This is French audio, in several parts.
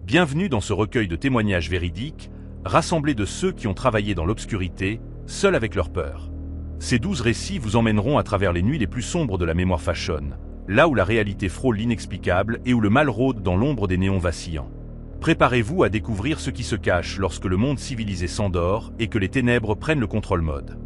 Bienvenue dans ce recueil de témoignages véridiques, rassemblés de ceux qui ont travaillé dans l'obscurité, seuls avec leur peur. Ces 12 récits vous emmèneront à travers les nuits les plus sombres de la mémoire fashion, là où la réalité frôle l'inexplicable et où le mal rôde dans l'ombre des néons vacillants. Préparez-vous à découvrir ce qui se cache lorsque le monde civilisé s'endort et que les ténèbres prennent le contrôle mode.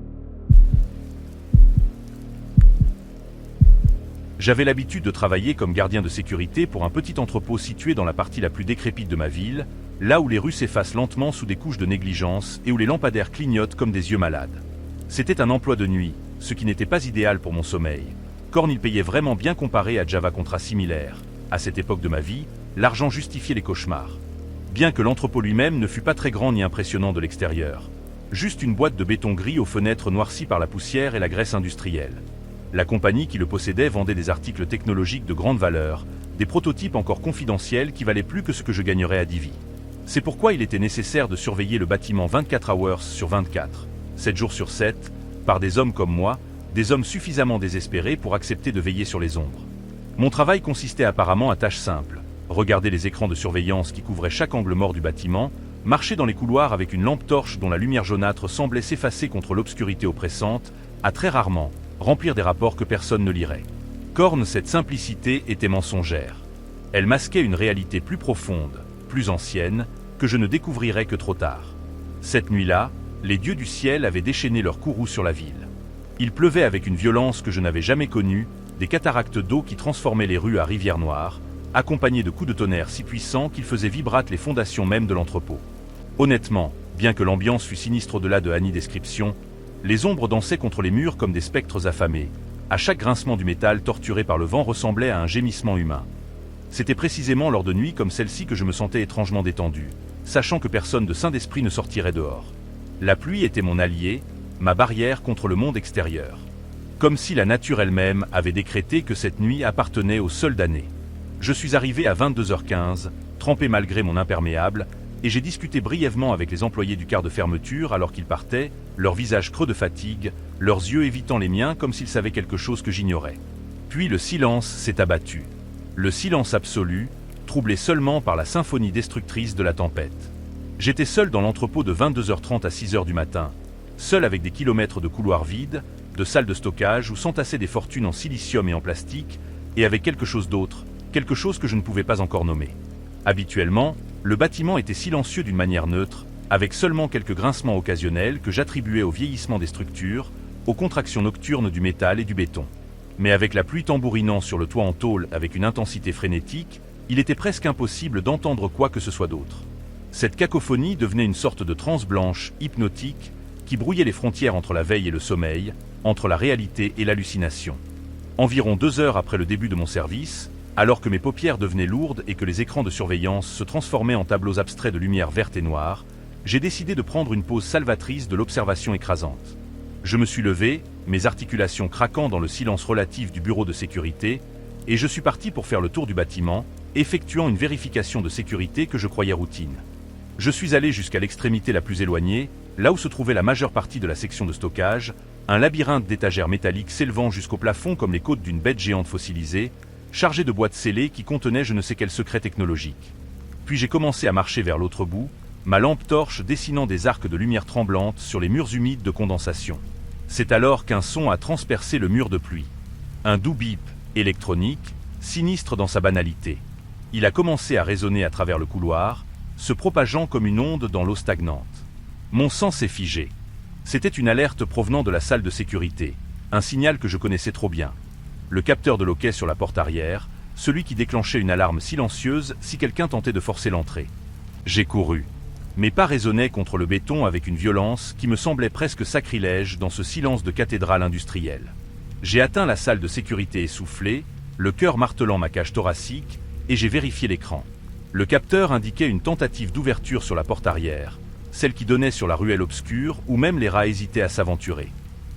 J'avais l'habitude de travailler comme gardien de sécurité pour un petit entrepôt situé dans la partie la plus décrépite de ma ville, là où les rues s'effacent lentement sous des couches de négligence et où les lampadaires clignotent comme des yeux malades. C'était un emploi de nuit, ce qui n'était pas idéal pour mon sommeil. Korn il payait vraiment bien comparé à Java contrat similaire. À cette époque de ma vie, l'argent justifiait les cauchemars. Bien que l'entrepôt lui-même ne fût pas très grand ni impressionnant de l'extérieur. Juste une boîte de béton gris aux fenêtres noircies par la poussière et la graisse industrielle. La compagnie qui le possédait vendait des articles technologiques de grande valeur, des prototypes encore confidentiels qui valaient plus que ce que je gagnerais à Divi. C'est pourquoi il était nécessaire de surveiller le bâtiment 24 hours sur 24, 7 jours sur 7, par des hommes comme moi, des hommes suffisamment désespérés pour accepter de veiller sur les ombres. Mon travail consistait apparemment à tâches simples. Regarder les écrans de surveillance qui couvraient chaque angle mort du bâtiment, marcher dans les couloirs avec une lampe torche dont la lumière jaunâtre semblait s'effacer contre l'obscurité oppressante, à très rarement remplir des rapports que personne ne lirait. Korn, cette simplicité était mensongère. Elle masquait une réalité plus profonde, plus ancienne, que je ne découvrirais que trop tard. Cette nuit-là, les dieux du ciel avaient déchaîné leur courroux sur la ville. Il pleuvait avec une violence que je n'avais jamais connue, des cataractes d'eau qui transformaient les rues à rivière noire, accompagnés de coups de tonnerre si puissants qu'ils faisaient vibrater les fondations même de l'entrepôt. Honnêtement, bien que l'ambiance fût sinistre au-delà de Annie description, les ombres dansaient contre les murs comme des spectres affamés. À chaque grincement du métal torturé par le vent ressemblait à un gémissement humain. C'était précisément lors de nuits comme celle-ci que je me sentais étrangement détendu, sachant que personne de sain d'esprit ne sortirait dehors. La pluie était mon allié, ma barrière contre le monde extérieur. Comme si la nature elle-même avait décrété que cette nuit appartenait au seul damné. Je suis arrivé à 22h15, trempé malgré mon imperméable, et j'ai discuté brièvement avec les employés du quart de fermeture alors qu'ils partaient, leurs visages creux de fatigue, leurs yeux évitant les miens comme s'ils savaient quelque chose que j'ignorais. Puis le silence s'est abattu. Le silence absolu, troublé seulement par la symphonie destructrice de la tempête. J'étais seul dans l'entrepôt de 22h30 à 6h du matin, seul avec des kilomètres de couloirs vides, de salles de stockage où s'entassaient des fortunes en silicium et en plastique, et avec quelque chose d'autre, quelque chose que je ne pouvais pas encore nommer. Habituellement, le bâtiment était silencieux d'une manière neutre, avec seulement quelques grincements occasionnels que j'attribuais au vieillissement des structures, aux contractions nocturnes du métal et du béton. Mais avec la pluie tambourinant sur le toit en tôle avec une intensité frénétique, il était presque impossible d'entendre quoi que ce soit d'autre. Cette cacophonie devenait une sorte de transe blanche, hypnotique, qui brouillait les frontières entre la veille et le sommeil, entre la réalité et l'hallucination. Environ 2 heures après le début de mon service, alors que mes paupières devenaient lourdes et que les écrans de surveillance se transformaient en tableaux abstraits de lumière verte et noire, j'ai décidé de prendre une pause salvatrice de l'observation écrasante. Je me suis levé, mes articulations craquant dans le silence relatif du bureau de sécurité, et je suis parti pour faire le tour du bâtiment, effectuant une vérification de sécurité que je croyais routine. Je suis allé jusqu'à l'extrémité la plus éloignée, là où se trouvait la majeure partie de la section de stockage, un labyrinthe d'étagères métalliques s'élevant jusqu'au plafond comme les côtes d'une bête géante fossilisée, chargée de boîtes scellées qui contenaient je ne sais quel secret technologique. Puis j'ai commencé à marcher vers l'autre bout, ma lampe torche dessinant des arcs de lumière tremblante sur les murs humides de condensation. C'est alors qu'un son a transpercé le mur de pluie. Un doux bip, électronique, sinistre dans sa banalité. Il a commencé à résonner à travers le couloir, se propageant comme une onde dans l'eau stagnante. Mon sang s'est figé. C'était une alerte provenant de la salle de sécurité, un signal que je connaissais trop bien. Le capteur de loquet sur la porte arrière, celui qui déclenchait une alarme silencieuse si quelqu'un tentait de forcer l'entrée. J'ai couru. Mes pas résonnaient contre le béton avec une violence qui me semblait presque sacrilège dans ce silence de cathédrale industrielle. J'ai atteint la salle de sécurité essoufflée, le cœur martelant ma cage thoracique, et j'ai vérifié l'écran. Le capteur indiquait une tentative d'ouverture sur la porte arrière, celle qui donnait sur la ruelle obscure où même les rats hésitaient à s'aventurer.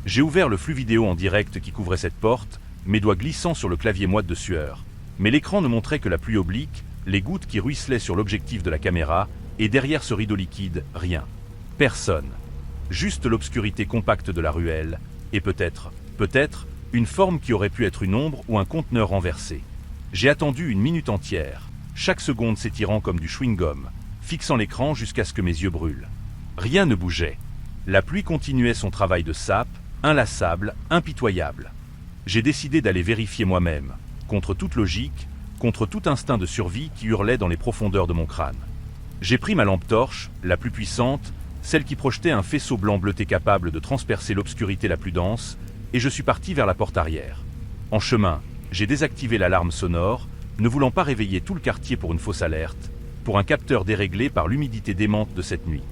J'ai ouvert le flux vidéo en direct qui couvrait cette porte, mes doigts glissant sur le clavier moite de sueur. Mais l'écran ne montrait que la pluie oblique, les gouttes qui ruisselaient sur l'objectif de la caméra, et derrière ce rideau liquide, rien. Personne. Juste l'obscurité compacte de la ruelle, et peut-être, une forme qui aurait pu être une ombre ou un conteneur renversé. J'ai attendu une minute entière. chaque seconde s'étirant comme du chewing-gum, fixant l'écran jusqu'à ce que mes yeux brûlent. Rien ne bougeait. La pluie continuait son travail de sape, inlassable, impitoyable. J'ai décidé d'aller vérifier moi-même, contre toute logique, contre tout instinct de survie qui hurlait dans les profondeurs de mon crâne. J'ai pris ma lampe torche, la plus puissante, celle qui projetait un faisceau blanc bleuté capable de transpercer l'obscurité la plus dense, et je suis parti vers la porte arrière. En chemin, j'ai désactivé l'alarme sonore, ne voulant pas réveiller tout le quartier pour une fausse alerte, pour un capteur déréglé par l'humidité démente de cette nuit.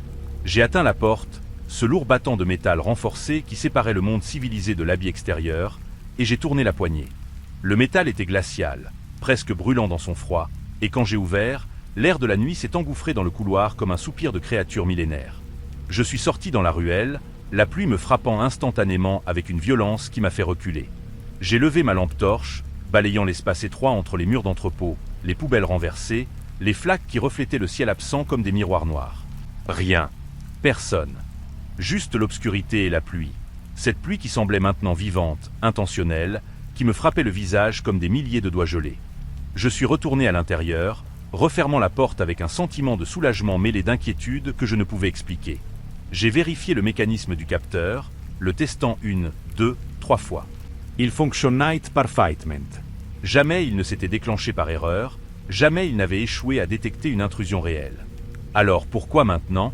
J'ai atteint la porte, ce lourd battant de métal renforcé qui séparait le monde civilisé de l'habit extérieur, et j'ai tourné la poignée. Le métal était glacial, presque brûlant dans son froid, et quand j'ai ouvert, l'air de la nuit s'est engouffré dans le couloir comme un soupir de créature millénaire. Je suis sorti dans la ruelle, la pluie me frappant instantanément avec une violence qui m'a fait reculer. J'ai levé ma lampe torche, balayant l'espace étroit entre les murs d'entrepôt, les poubelles renversées, les flaques qui reflétaient le ciel absent comme des miroirs noirs. Rien. Personne. Juste l'obscurité et la pluie. Cette pluie qui semblait maintenant vivante, intentionnelle, qui me frappait le visage comme des milliers de doigts gelés. Je suis retourné à l'intérieur, refermant la porte avec un sentiment de soulagement mêlé d'inquiétude que je ne pouvais expliquer. J'ai vérifié le mécanisme du capteur, le testant 1, 2, 3 fois. Il fonctionnait parfaitement. Jamais il ne s'était déclenché par erreur, jamais il n'avait échoué à détecter une intrusion réelle. Alors pourquoi maintenant?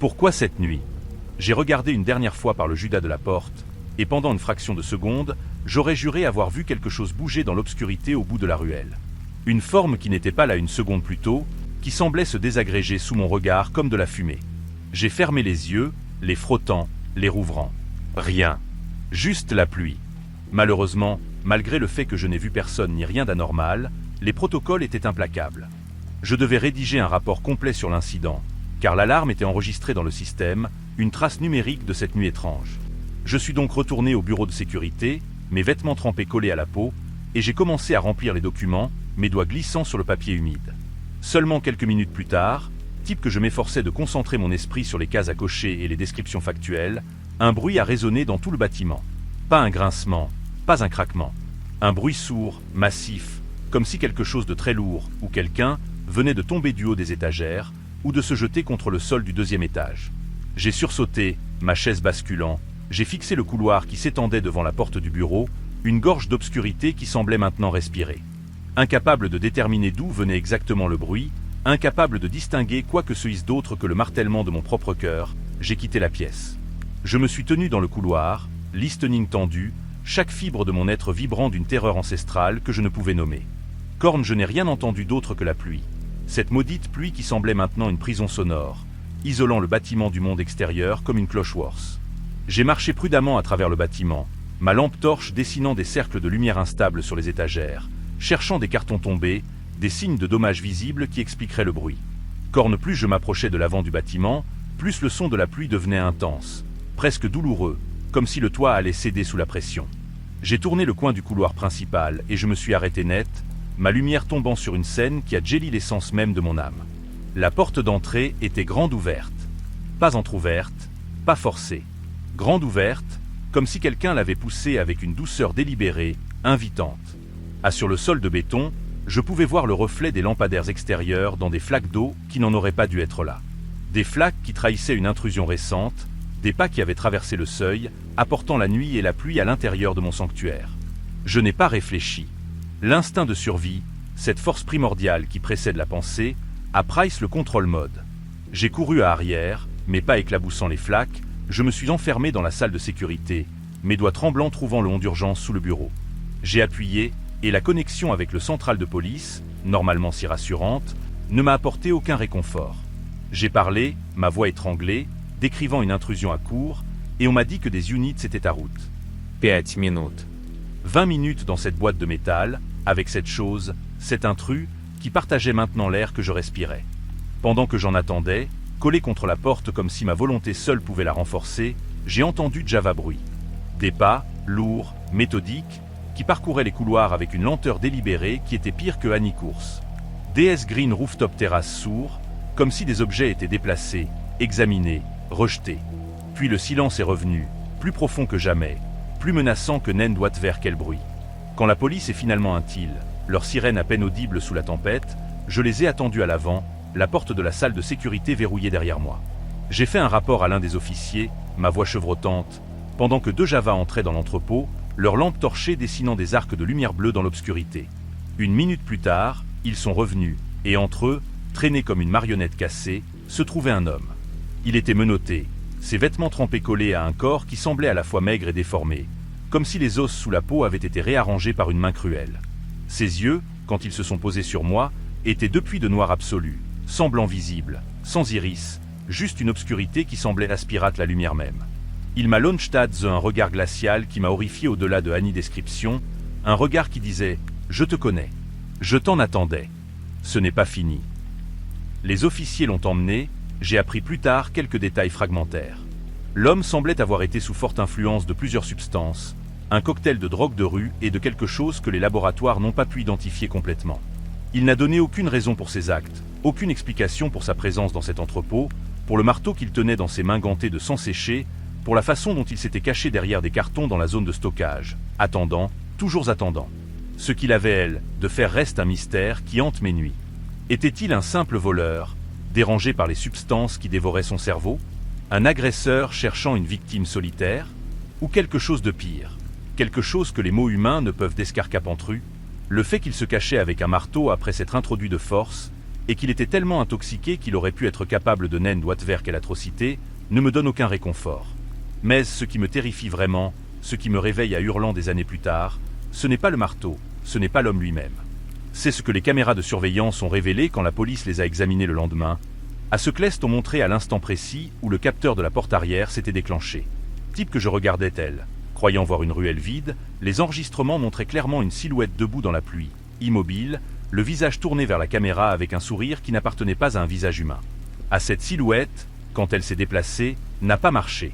Pourquoi cette nuit? J'ai regardé une dernière fois par le judas de la porte, et pendant une fraction de seconde, j'aurais juré avoir vu quelque chose bouger dans l'obscurité au bout de la ruelle. Une forme qui n'était pas là une seconde plus tôt, qui semblait se désagréger sous mon regard comme de la fumée. J'ai fermé les yeux, les frottant, les rouvrant. Rien. Juste la pluie. Malheureusement, malgré le fait que je n'ai vu personne ni rien d'anormal, les protocoles étaient implacables. Je devais rédiger un rapport complet sur l'incident, car l'alarme était enregistrée dans le système, une trace numérique de cette nuit étrange. Je suis donc retourné au bureau de sécurité, mes vêtements trempés collés à la peau, et j'ai commencé à remplir les documents, mes doigts glissant sur le papier humide. Seulement quelques minutes plus tard, type que je m'efforçais de concentrer mon esprit sur les cases à cocher et les descriptions factuelles, un bruit a résonné dans tout le bâtiment. Pas un grincement, pas un craquement. Un bruit sourd, massif, comme si quelque chose de très lourd, ou quelqu'un, venait de tomber du haut des étagères, ou de se jeter contre le sol du deuxième étage. J'ai sursauté, ma chaise basculant, j'ai fixé le couloir qui s'étendait devant la porte du bureau, une gorge d'obscurité qui semblait maintenant respirer. Incapable de déterminer d'où venait exactement le bruit, incapable de distinguer quoi que ce hisse d'autre que le martèlement de mon propre cœur, j'ai quitté la pièce. Je me suis tenu dans le couloir, listening tendu, chaque fibre de mon être vibrant d'une terreur ancestrale que je ne pouvais nommer. Corne, je n'ai rien entendu d'autre que la pluie. Cette maudite pluie qui semblait maintenant une prison sonore, isolant le bâtiment du monde extérieur comme une cloche worse. J'ai marché prudemment à travers le bâtiment, ma lampe torche dessinant des cercles de lumière instables sur les étagères, cherchant des cartons tombés, des signes de dommages visibles qui expliqueraient le bruit. Corne, plus je m'approchais de l'avant du bâtiment, plus le son de la pluie devenait intense, presque douloureux, comme si le toit allait céder sous la pression. J'ai tourné le coin du couloir principal et je me suis arrêté net, ma lumière tombant sur une scène qui a gelli l'essence même de mon âme. La porte d'entrée était grande ouverte. Pas entr'ouverte, pas forcée. Grande ouverte, comme si quelqu'un l'avait poussée avec une douceur délibérée, invitante. Sur le sol de béton, je pouvais voir le reflet des lampadaires extérieurs dans des flaques d'eau qui n'en auraient pas dû être là. Des flaques qui trahissaient une intrusion récente, des pas qui avaient traversé le seuil, apportant la nuit et la pluie à l'intérieur de mon sanctuaire. Je n'ai pas réfléchi. L'instinct de survie, cette force primordiale qui précède la pensée, a prise le contrôle mode. J'ai couru à arrière, mes pas éclaboussant les flaques, je me suis enfermé dans la salle de sécurité, mes doigts tremblants trouvant le rond d'urgence sous le bureau. J'ai appuyé, et la connexion avec le central de police, normalement si rassurante, ne m'a apporté aucun réconfort. J'ai parlé, ma voix étranglée, décrivant une intrusion à court, et on m'a dit que des units étaient à route. 5 minutes. 20 minutes dans cette boîte de métal, avec cette chose, cet intrus, qui partageait maintenant l'air que je respirais. Pendant que j'en attendais, collé contre la porte comme si ma volonté seule pouvait la renforcer, j'ai entendu Java bruit. Des pas, lourds, méthodiques, qui parcouraient les couloirs avec une lenteur délibérée qui était pire que Annie Course. DS Green Rooftop Terrace sourd, comme si des objets étaient déplacés, examinés, rejetés. Puis le silence est revenu, plus profond que jamais, plus menaçant que Nen doit vers quel bruit. Quand la police est finalement un-t-il, leur sirène à peine audible sous la tempête, Je les ai attendus à l'avant, la porte de la salle de sécurité verrouillée derrière moi. J'ai fait un rapport à l'un des officiers, ma voix chevrotante, pendant que 2 Java entraient dans l'entrepôt, leurs lampes torchées dessinant des arcs de lumière bleue dans l'obscurité. 1 minute plus tard, ils sont revenus, et entre eux, traîné comme une marionnette cassée, se trouvait un homme. Il était menotté, ses vêtements trempés collés à un corps qui semblait à la fois maigre et déformé, comme si les os sous la peau avaient été réarrangés par une main cruelle. Ses yeux, quand ils se sont posés sur moi, étaient depuis de noir absolu, sans blanc visible, sans iris, juste une obscurité qui semblait aspirer la lumière même. Il m'a launchtad un regard glacial qui m'a horrifié au-delà de Annie description, un regard qui disait « Je te connais, je t'en attendais, ce n'est pas fini ». Les officiers l'ont emmené, j'ai appris plus tard quelques détails fragmentaires. L'homme semblait avoir été sous forte influence de plusieurs substances, un cocktail de drogue de rue et de quelque chose que les laboratoires n'ont pas pu identifier complètement. Il n'a donné aucune raison pour ses actes, aucune explication pour sa présence dans cet entrepôt, pour le marteau qu'il tenait dans ses mains gantées de sang séché, pour la façon dont il s'était caché derrière des cartons dans la zone de stockage, attendant, toujours attendant. Ce qu'il avait, elle, de faire reste un mystère qui hante mes nuits. Était-il un simple voleur, dérangé par les substances qui dévoraient son cerveau? Un agresseur cherchant une victime solitaire? Ou quelque chose de pire? Quelque chose que les mots humains ne peuvent d'escarcapentru? Le fait qu'il se cachait avec un marteau après s'être introduit de force, et qu'il était tellement intoxiqué qu'il aurait pu être capable de naine doigtver quelle atrocité, ne me donne aucun réconfort. Mais ce qui me terrifie vraiment, ce qui me réveille à hurlant des années plus tard, ce n'est pas le marteau, ce n'est pas l'homme lui-même. C'est ce que les caméras de surveillance ont révélé quand la police les a examinées le lendemain, à ce que l'Est ont montré à l'instant précis où le capteur de la porte arrière s'était déclenché. Type que je regardais tel. Croyant voir une ruelle vide, les enregistrements montraient clairement une silhouette debout dans la pluie, immobile, le visage tourné vers la caméra avec un sourire qui n'appartenait pas à un visage humain. À cette silhouette, quand elle s'est déplacée, n'a pas marché.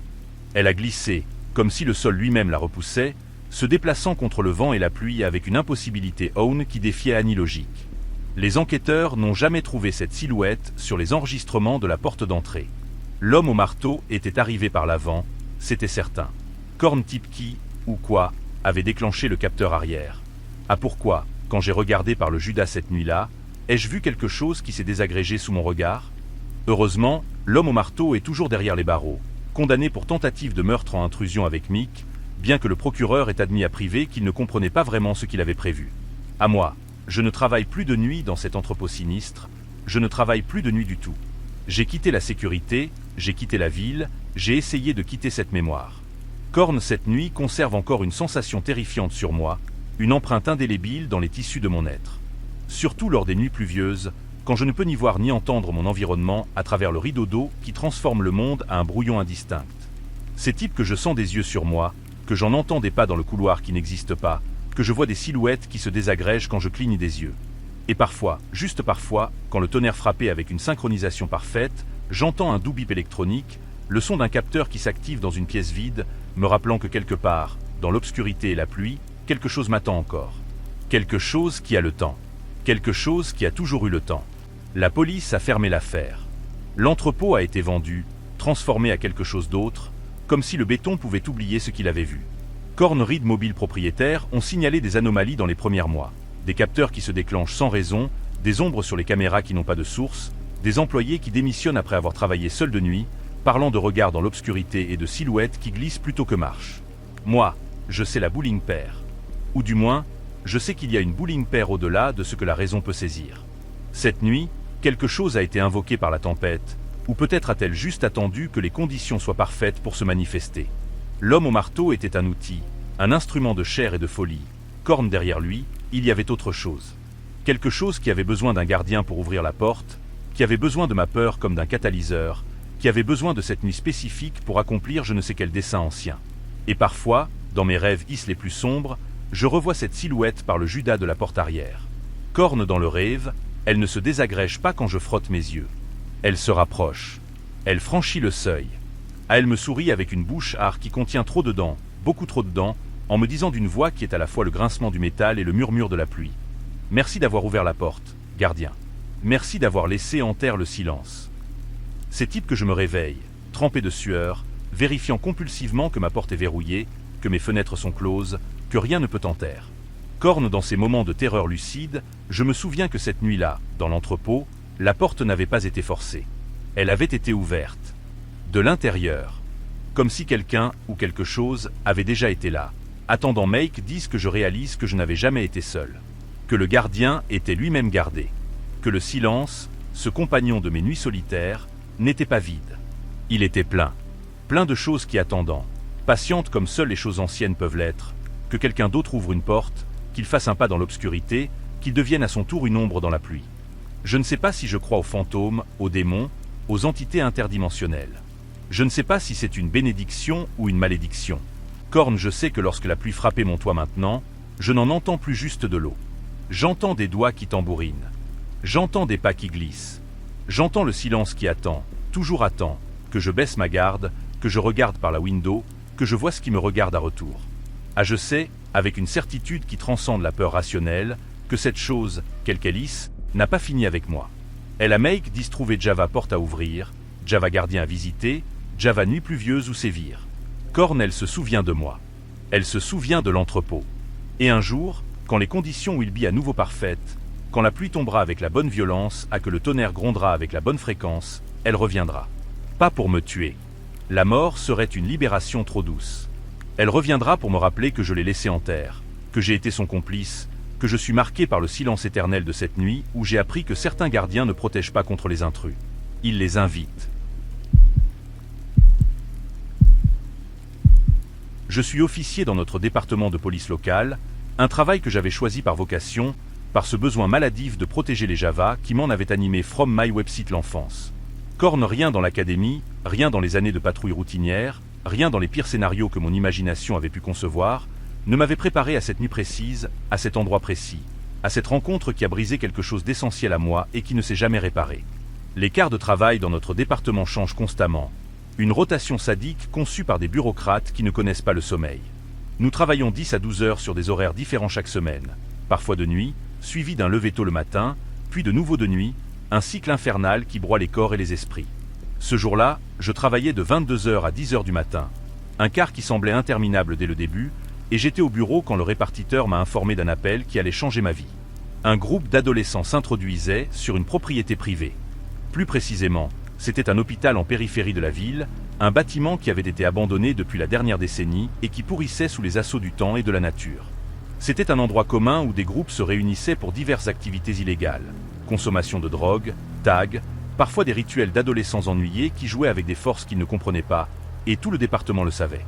Elle a glissé, comme si le sol lui-même la repoussait, se déplaçant contre le vent et la pluie avec une impossibilité own qui défiait Annie logique. Les enquêteurs n'ont jamais trouvé cette silhouette sur les enregistrements de la porte d'entrée. L'homme au marteau était arrivé par l'avant, c'était certain. Korn Tipke, ou quoi, avait déclenché le capteur arrière. Ah pourquoi, quand j'ai regardé par le Judas cette nuit-là, ai-je vu quelque chose qui s'est désagrégé sous mon regard? Heureusement, l'homme au marteau est toujours derrière les barreaux, condamné pour tentative de meurtre en intrusion avec Mick, bien que le procureur ait admis à privé qu'il ne comprenait pas vraiment ce qu'il avait prévu. À moi, je ne travaille plus de nuit dans cet entrepôt sinistre, je ne travaille plus de nuit du tout. J'ai quitté la sécurité, j'ai quitté la ville, j'ai essayé de quitter cette mémoire. Korn cette nuit conserve encore une sensation terrifiante sur moi, une empreinte indélébile dans les tissus de mon être. Surtout lors des nuits pluvieuses, quand je ne peux ni voir ni entendre mon environnement à travers le rideau d'eau qui transforme le monde à un brouillon indistinct. Ces types que je sens des yeux sur moi, que j'en entends des pas dans le couloir qui n'existe pas, que je vois des silhouettes qui se désagrègent quand je cligne des yeux. Et parfois, juste parfois, quand le tonnerre frappait avec une synchronisation parfaite, j'entends un doux bip électronique, le son d'un capteur qui s'active dans une pièce vide, me rappelant que quelque part, dans l'obscurité et la pluie, quelque chose m'attend encore. Quelque chose qui a le temps. Quelque chose qui a toujours eu le temps. La police a fermé l'affaire. L'entrepôt a été vendu, transformé à quelque chose d'autre, comme si le béton pouvait oublier ce qu'il avait vu. Korn Reed Mobile propriétaires ont signalé des anomalies dans les premiers mois. Des capteurs qui se déclenchent sans raison, des ombres sur les caméras qui n'ont pas de source, des employés qui démissionnent après avoir travaillé seuls de nuit, parlant de regards dans l'obscurité et de silhouettes qui glissent plutôt que marchent. Moi, je sais la bowling pair. Ou du moins, je sais qu'il y a une bowling pair au-delà de ce que la raison peut saisir. Cette nuit, quelque chose a été invoqué par la tempête, ou peut-être a-t-elle juste attendu que les conditions soient parfaites pour se manifester. L'homme au marteau était un outil, un instrument de chair et de folie. Korn derrière lui, il y avait autre chose. Quelque chose qui avait besoin d'un gardien pour ouvrir la porte, qui avait besoin de ma peur comme d'un catalyseur, qui avait besoin de cette nuit spécifique pour accomplir je ne sais quel dessein ancien. Et parfois, dans mes rêves les plus sombres, je revois cette silhouette par le Judas de la porte arrière. Korn dans le rêve, elle ne se désagrège pas quand je frotte mes yeux. Elle se rapproche. Elle franchit le seuil. Elle me sourit avec une bouche qui contient trop dedans, beaucoup trop dedans, en me disant d'une voix qui est à la fois le grincement du métal et le murmure de la pluie. Merci d'avoir ouvert la porte, gardien. Merci d'avoir laissé en terre le silence. C'est type que je me réveille, trempé de sueur, vérifiant compulsivement que ma porte est verrouillée, que mes fenêtres sont closes, que rien ne peut en taire. Corne dans ces moments de terreur lucide, je me souviens que cette nuit-là, dans l'entrepôt, la porte n'avait pas été forcée. Elle avait été ouverte. De l'intérieur. Comme si quelqu'un ou quelque chose avait déjà été là. Attendant Make dise que je réalise que je n'avais jamais été seul. Que le gardien était lui-même gardé. Que le silence, ce compagnon de mes nuits solitaires, n'était pas vide. Il était plein. Plein de choses qui attendant, patientes comme seules les choses anciennes peuvent l'être, que quelqu'un d'autre ouvre une porte, qu'il fasse un pas dans l'obscurité, qu'il devienne à son tour une ombre dans la pluie. Je ne sais pas si je crois aux fantômes, aux démons, aux entités interdimensionnelles. Je ne sais pas si c'est une bénédiction ou une malédiction. Corne, je sais que lorsque la pluie frappait mon toit maintenant, je n'en entends plus juste de l'eau. J'entends des doigts qui tambourinent. J'entends des pas qui glissent. J'entends le silence qui attend, toujours attend, que je baisse ma garde, que je regarde par la window, que je vois ce qui me regarde à retour. Ah, je sais, avec une certitude qui transcende la peur rationnelle, que cette chose, quelle qu'elle isse, n'a pas fini avec moi. Elle a Make dit trouver Java porte à ouvrir, Java gardien à visiter, Java nuit pluvieuse ou sévir. Corne, elle se souvient de moi. Elle se souvient de l'entrepôt. Et un jour, quand les conditions will be à nouveau parfaites, quand la pluie tombera avec la bonne violence, à que le tonnerre grondera avec la bonne fréquence, elle reviendra. Pas pour me tuer. La mort serait une libération trop douce. Elle reviendra pour me rappeler que je l'ai laissé en terre, que j'ai été son complice, que je suis marqué par le silence éternel de cette nuit où j'ai appris que certains gardiens ne protègent pas contre les intrus. Ils les invitent. Je suis officier dans notre département de police locale, un travail que j'avais choisi par vocation, par ce besoin maladif de protéger les Java qui m'en avait animé from my website l'enfance. Corne, rien dans l'académie, rien dans les années de patrouille routinière, rien dans les pires scénarios que mon imagination avait pu concevoir, ne m'avait préparé à cette nuit précise, à cet endroit précis, à cette rencontre qui a brisé quelque chose d'essentiel à moi et qui ne s'est jamais réparé. Les quarts de travail dans notre département changent constamment. Une rotation sadique conçue par des bureaucrates qui ne connaissent pas le sommeil. Nous travaillons 10 à 12 heures sur des horaires différents chaque semaine, parfois de nuit, suivi d'un lever tôt le matin, puis de nouveau de nuit, un cycle infernal qui broie les corps et les esprits. Ce jour-là, je travaillais de 22 heures à 10 heures du matin, un quart qui semblait interminable dès le début, et j'étais au bureau quand le répartiteur m'a informé d'un appel qui allait changer ma vie. Un groupe d'adolescents s'introduisait sur une propriété privée. Plus précisément, c'était un hôpital en périphérie de la ville, un bâtiment qui avait été abandonné depuis la dernière décennie et qui pourrissait sous les assauts du temps et de la nature. C'était un endroit commun où des groupes se réunissaient pour diverses activités illégales. Consommation de drogue, tags, parfois des rituels d'adolescents ennuyés qui jouaient avec des forces qu'ils ne comprenaient pas, et tout le département le savait.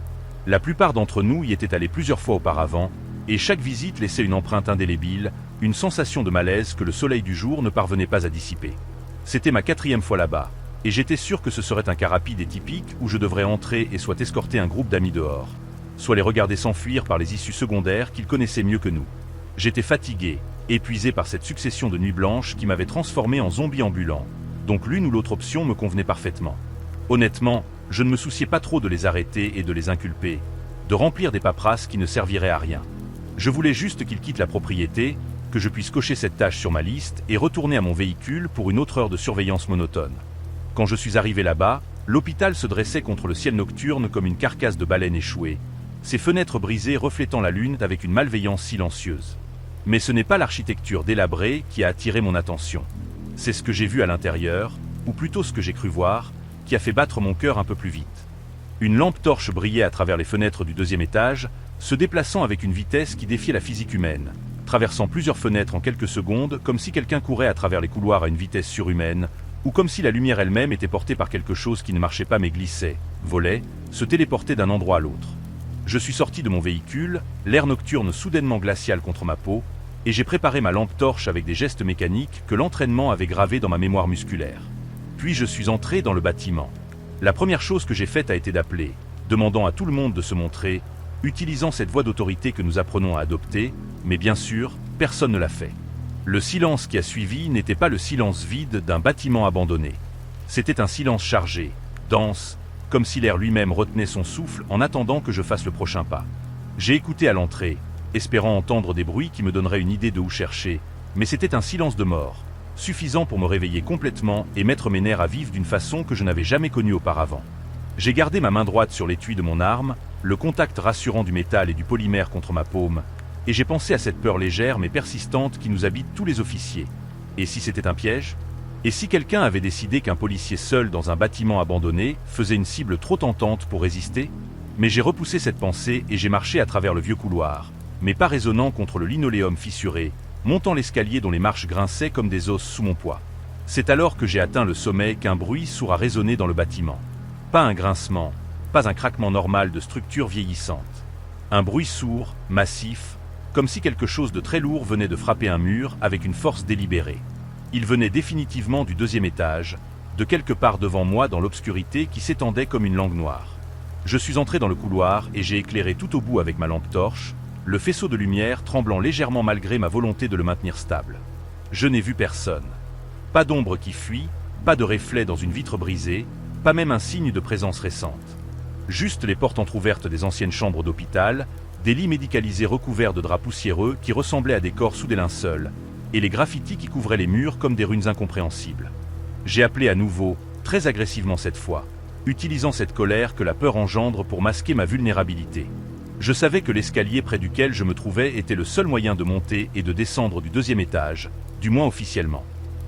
La plupart d'entre nous y étaient allés plusieurs fois auparavant, et chaque visite laissait une empreinte indélébile, une sensation de malaise que le soleil du jour ne parvenait pas à dissiper. C'était ma 4e fois là-bas, et j'étais sûr que ce serait un cas rapide et typique où je devrais entrer et soit escorter un groupe d'amis dehors, soit les regarder s'enfuir par les issues secondaires qu'ils connaissaient mieux que nous. J'étais fatigué, épuisé par cette succession de nuits blanches qui m'avait transformé en zombie ambulant, donc l'une ou l'autre option me convenait parfaitement. Honnêtement, je ne me souciais pas trop de les arrêter et de les inculper, de remplir des paperasses qui ne serviraient à rien. Je voulais juste qu'ils quittent la propriété, que je puisse cocher cette tâche sur ma liste et retourner à mon véhicule pour une autre heure de surveillance monotone. Quand je suis arrivé là-bas, l'hôpital se dressait contre le ciel nocturne comme une carcasse de baleine échouée, ses fenêtres brisées reflétant la lune avec une malveillance silencieuse. Mais ce n'est pas l'architecture délabrée qui a attiré mon attention. C'est ce que j'ai vu à l'intérieur, ou plutôt ce que j'ai cru voir, qui a fait battre mon cœur un peu plus vite. Une lampe torche brillait à travers les fenêtres du 2e étage, se déplaçant avec une vitesse qui défiait la physique humaine, traversant plusieurs fenêtres en quelques secondes comme si quelqu'un courait à travers les couloirs à une vitesse surhumaine, ou comme si la lumière elle-même était portée par quelque chose qui ne marchait pas mais glissait, volait, se téléportait d'un endroit à l'autre. Je suis sorti de mon véhicule, l'air nocturne soudainement glacial contre ma peau, et j'ai préparé ma lampe torche avec des gestes mécaniques que l'entraînement avait gravés dans ma mémoire musculaire. Puis je suis entré dans le bâtiment. La première chose que j'ai faite a été d'appeler, demandant à tout le monde de se montrer, utilisant cette voix d'autorité que nous apprenons à adopter, mais bien sûr, personne ne l'a fait. Le silence qui a suivi n'était pas le silence vide d'un bâtiment abandonné. C'était un silence chargé, dense, comme si l'air lui-même retenait son souffle en attendant que je fasse le prochain pas. J'ai écouté à l'entrée, espérant entendre des bruits qui me donneraient une idée de où chercher, mais c'était un silence de mort, suffisant pour me réveiller complètement et mettre mes nerfs à vif d'une façon que je n'avais jamais connue auparavant. J'ai gardé ma main droite sur l'étui de mon arme, le contact rassurant du métal et du polymère contre ma paume, Et j'ai pensé à cette peur légère mais persistante qui nous habite tous les officiers. Et si c'était un piège? Et si quelqu'un avait décidé qu'un policier seul dans un bâtiment abandonné faisait une cible trop tentante pour résister? Mais j'ai repoussé cette pensée et j'ai marché à travers le vieux couloir, mes pas résonnant contre le linoléum fissuré, montant l'escalier dont les marches grinçaient comme des os sous mon poids. C'est alors que j'ai atteint le sommet qu'un bruit sourd a résonné dans le bâtiment. Pas un grincement, pas un craquement normal de structure vieillissante. Un bruit sourd, massif, comme si quelque chose de très lourd venait de frapper un mur avec une force délibérée. Il venait définitivement du deuxième étage, de quelque part devant moi dans l'obscurité qui s'étendait comme une langue noire. Je suis entré dans le couloir et j'ai éclairé tout au bout avec ma lampe torche, le faisceau de lumière tremblant légèrement malgré ma volonté de le maintenir stable. Je n'ai vu personne. Pas d'ombre qui fuit, pas de reflet dans une vitre brisée, pas même un signe de présence récente. Juste les portes entr'ouvertes des anciennes chambres d'hôpital, des lits médicalisés recouverts de draps poussiéreux qui ressemblaient à des corps sous des linceuls, et les graffitis qui couvraient les murs comme des runes incompréhensibles. J'ai appelé à nouveau, très agressivement cette fois, utilisant cette colère que la peur engendre pour masquer ma vulnérabilité. Je savais que l'escalier près duquel je me trouvais était le seul moyen de monter et de descendre du deuxième étage, du moins officiellement.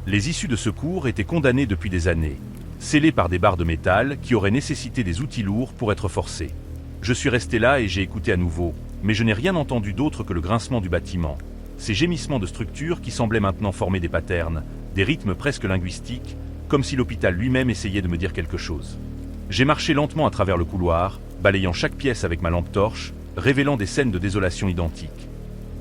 Les issues de secours étaient condamnées depuis des années, scellées par des barres de métal qui auraient nécessité des outils lourds pour être forcées. Je suis resté là et j'ai écouté à nouveau, mais je n'ai rien entendu d'autre que le grincement du bâtiment, ces gémissements de structures qui semblaient maintenant former des patterns, des rythmes presque linguistiques, comme si l'hôpital lui-même essayait de me dire quelque chose. J'ai marché lentement à travers le couloir, balayant chaque pièce avec ma lampe torche, révélant des scènes de désolation identiques.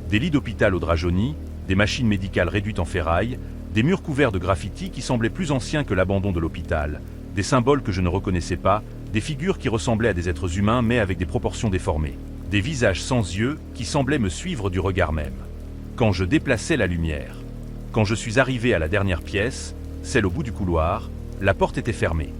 Des lits d'hôpital aux draps jaunis, des machines médicales réduites en ferraille, des murs couverts de graffitis qui semblaient plus anciens que l'abandon de l'hôpital, des symboles que je ne reconnaissais pas, des figures qui ressemblaient à des êtres humains mais avec des proportions déformées, des visages sans yeux qui semblaient me suivre du regard même. Quand je déplaçais la lumière. Quand je suis arrivé à la dernière pièce, celle au bout du couloir, la porte était fermée.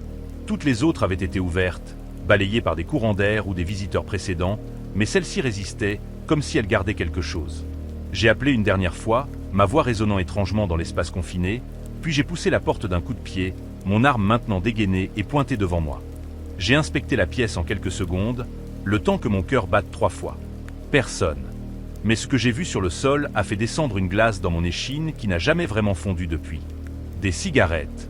Toutes les autres avaient été ouvertes, balayées par des courants d'air ou des visiteurs précédents, mais celle-ci résistait, comme si elle gardait quelque chose. J'ai appelé une dernière fois, ma voix résonnant étrangement dans l'espace confiné, puis j'ai poussé la porte d'un coup de pied, mon arme maintenant dégainée et pointée devant moi. J'ai inspecté la pièce en quelques secondes, le temps que mon cœur batte 3 fois. Personne. Mais ce que j'ai vu sur le sol a fait descendre une glace dans mon échine qui n'a jamais vraiment fondu depuis. Des cigarettes.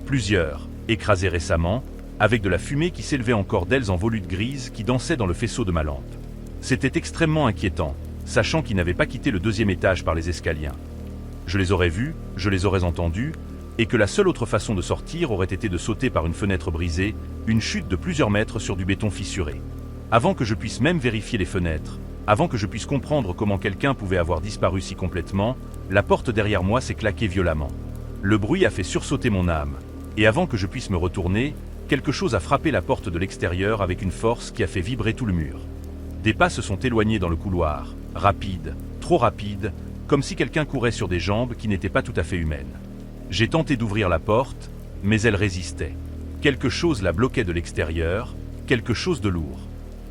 Plusieurs, écrasées récemment, avec de la fumée qui s'élevait encore d'ailes en volutes grises qui dansaient dans le faisceau de ma lampe. C'était extrêmement inquiétant, sachant qu'ils n'avaient pas quitté le deuxième étage par les escaliers. Je les aurais vus, je les aurais entendus, et que la seule autre façon de sortir aurait été de sauter par une fenêtre brisée, une chute de plusieurs mètres sur du béton fissuré. Avant que je puisse même vérifier les fenêtres, avant que je puisse comprendre comment quelqu'un pouvait avoir disparu si complètement, la porte derrière moi s'est claquée violemment. Le bruit a fait sursauter mon âme, et avant que je puisse me retourner, quelque chose a frappé la porte de l'extérieur avec une force qui a fait vibrer tout le mur. Des pas se sont éloignés dans le couloir, rapides, trop rapides, comme si quelqu'un courait sur des jambes qui n'étaient pas tout à fait humaines. J'ai tenté d'ouvrir la porte, mais elle résistait. Quelque chose la bloquait de l'extérieur, quelque chose de lourd.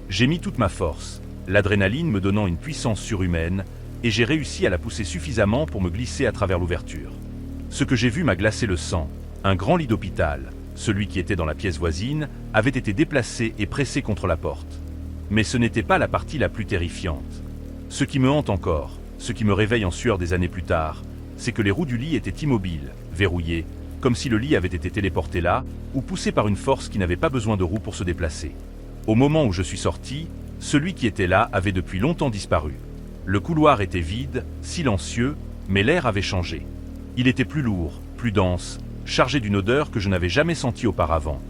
J'ai mis toute ma force, l'adrénaline me donnant une puissance surhumaine, et j'ai réussi à la pousser suffisamment pour me glisser à travers l'ouverture. Ce que j'ai vu m'a glacé le sang. Un grand lit d'hôpital, celui qui était dans la pièce voisine, avait été déplacé et pressé contre la porte. Mais ce n'était pas la partie la plus terrifiante. Ce qui me hante encore, ce qui me réveille en sueur des années plus tard, c'est que les roues du lit étaient immobiles, verrouillées, comme si le lit avait été téléporté là, ou poussé par une force qui n'avait pas besoin de roues pour se déplacer. Au moment où je suis sorti, celui qui était là avait depuis longtemps disparu. Le couloir était vide, silencieux, mais l'air avait changé. Il était plus lourd, plus dense, chargé d'une odeur que je n'avais jamais sentie auparavant.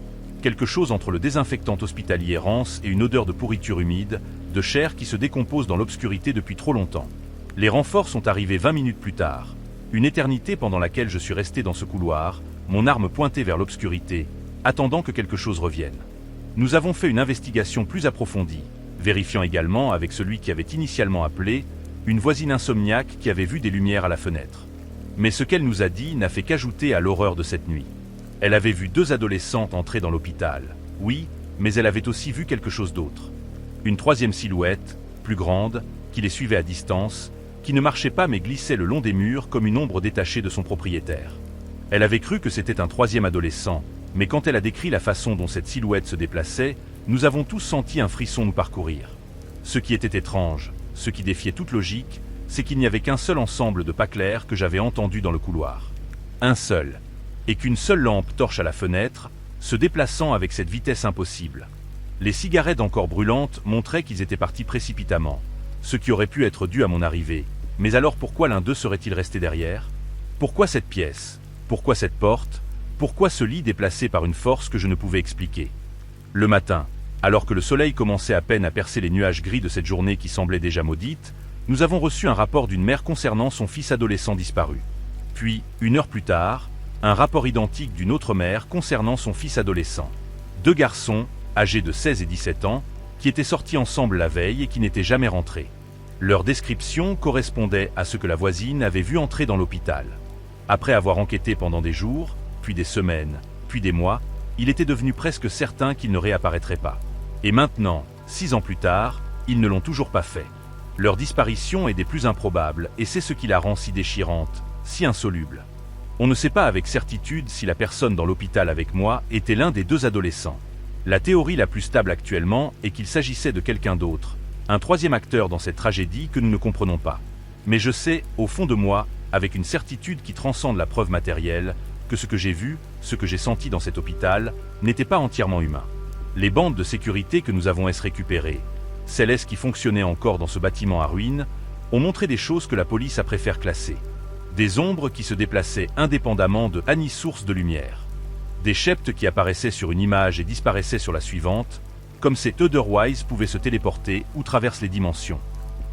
Quelque chose entre le désinfectant hospitalier rance et une odeur de pourriture humide, de chair qui se décompose dans l'obscurité depuis trop longtemps. Les renforts sont arrivés 20 minutes plus tard. Une éternité pendant laquelle je suis resté dans ce couloir, mon arme pointée vers l'obscurité, attendant que quelque chose revienne. Nous avons fait une investigation plus approfondie, vérifiant également avec celui qui avait initialement appelé, une voisine insomniaque qui avait vu des lumières à la fenêtre. Mais ce qu'elle nous a dit n'a fait qu'ajouter à l'horreur de cette nuit. Elle avait vu 2 adolescentes entrer dans l'hôpital, oui, mais elle avait aussi vu quelque chose d'autre. Une 3e silhouette, plus grande, qui les suivait à distance, qui ne marchait pas mais glissait le long des murs comme une ombre détachée de son propriétaire. Elle avait cru que c'était un 3e adolescent, mais quand elle a décrit la façon dont cette silhouette se déplaçait, nous avons tous senti un frisson nous parcourir. Ce qui était étrange, ce qui défiait toute logique, c'est qu'il n'y avait qu'un seul ensemble de pas clairs que j'avais entendu dans le couloir. Un seul. Et qu'une seule lampe torche à la fenêtre, se déplaçant avec cette vitesse impossible. Les cigarettes encore brûlantes montraient qu'ils étaient partis précipitamment, ce qui aurait pu être dû à mon arrivée. Mais alors pourquoi l'un d'eux serait-il resté derrière? Pourquoi cette pièce? Pourquoi cette porte? Pourquoi ce lit déplacé par une force que je ne pouvais expliquer? Le matin, alors que le soleil commençait à peine à percer les nuages gris de cette journée qui semblait déjà maudite, nous avons reçu un rapport d'une mère concernant son fils adolescent disparu. Puis, 1 heure plus tard, un rapport identique d'une autre mère concernant son fils adolescent. 2 garçons, âgés de 16 et 17 ans, qui étaient sortis ensemble la veille et qui n'étaient jamais rentrés. Leur description correspondait à ce que la voisine avait vu entrer dans l'hôpital. Après avoir enquêté pendant des jours, puis des semaines, puis des mois, il était devenu presque certain qu'ils ne réapparaîtraient pas. Et maintenant, 6 ans plus tard, ils ne l'ont toujours pas fait. Leur disparition est des plus improbables et c'est ce qui la rend si déchirante, si insoluble. On ne sait pas avec certitude si la personne dans l'hôpital avec moi était l'un des 2 adolescents. La théorie la plus stable actuellement est qu'il s'agissait de quelqu'un d'autre, un 3e acteur dans cette tragédie que nous ne comprenons pas. Mais je sais, au fond de moi, avec une certitude qui transcende la preuve matérielle, que ce que j'ai vu, ce que j'ai senti dans cet hôpital, n'était pas entièrement humain. Les bandes de sécurité que nous avons récupérées, celles qui fonctionnaient encore dans ce bâtiment à ruines, ont montré des choses que la police a préféré classer. Des ombres qui se déplaçaient indépendamment de any source de lumière. Des cheptes qui apparaissaient sur une image et disparaissaient sur la suivante, comme ces Otherwise pouvaient se téléporter ou traversent les dimensions.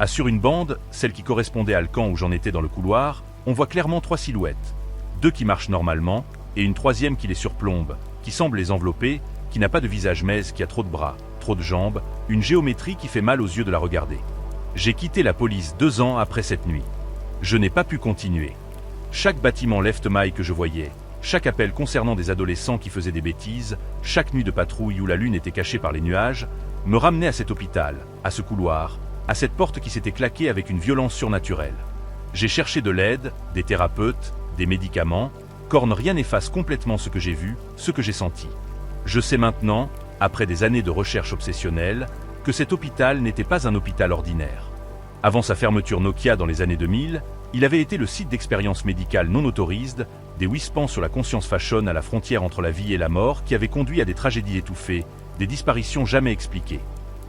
Sur une bande, celle qui correspondait à le camp où j'en étais dans le couloir, on voit clairement 3 silhouettes. 2 qui marchent normalement, et une 3e qui les surplombe, qui semble les envelopper, qui n'a pas de visage mais qui a trop de bras, trop de jambes, une géométrie qui fait mal aux yeux de la regarder. J'ai quitté la police 2 ans après cette nuit. Je n'ai pas pu continuer. Chaque bâtiment left-mail que je voyais, chaque appel concernant des adolescents qui faisaient des bêtises, chaque nuit de patrouille où la lune était cachée par les nuages, me ramenait à cet hôpital, à ce couloir, à cette porte qui s'était claquée avec une violence surnaturelle. J'ai cherché de l'aide, des thérapeutes, des médicaments, Korn, rien n'efface complètement ce que j'ai vu, ce que j'ai senti. Je sais maintenant, après des années de recherche obsessionnelle, que cet hôpital n'était pas un hôpital ordinaire. Avant sa fermeture Nokia dans les années 2000, il avait été le site d'expériences médicales non autorisées, des wispans sur la conscience fashion à la frontière entre la vie et la mort qui avaient conduit à des tragédies étouffées, des disparitions jamais expliquées.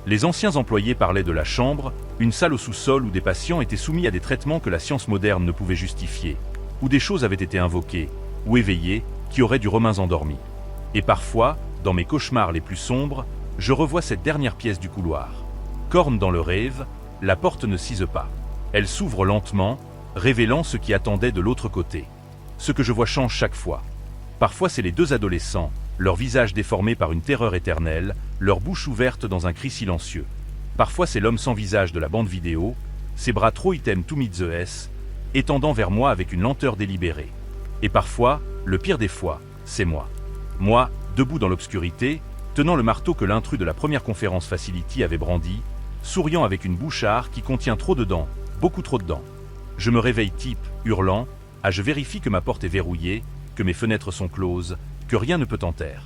Les anciens employés parlaient de la chambre, une salle au sous-sol où des patients étaient soumis à des traitements que la science moderne ne pouvait justifier, où des choses avaient été invoquées, ou éveillées, qui auraient du romains endormis. Et parfois, dans mes cauchemars les plus sombres, je revois cette dernière pièce du couloir. Korn dans le rêve, la porte ne s'ise pas. Elle s'ouvre lentement, révélant ce qui attendait de l'autre côté. Ce que je vois change chaque fois. Parfois c'est les 2 adolescents, leur visage déformé par une terreur éternelle, leur bouche ouverte dans un cri silencieux. Parfois c'est l'homme sans visage de la bande vidéo, ses bras trop item to meet the S, étendant vers moi avec une lenteur délibérée. Et parfois, le pire des fois, c'est moi. Moi, debout dans l'obscurité, tenant le marteau que l'intrus de la première conférence Facility avait brandi, souriant avec une bouchard qui contient trop dedans, beaucoup trop dedans. Je me réveille type, hurlant, je vérifie que ma porte est verrouillée, que mes fenêtres sont closes, que rien ne peut en taire.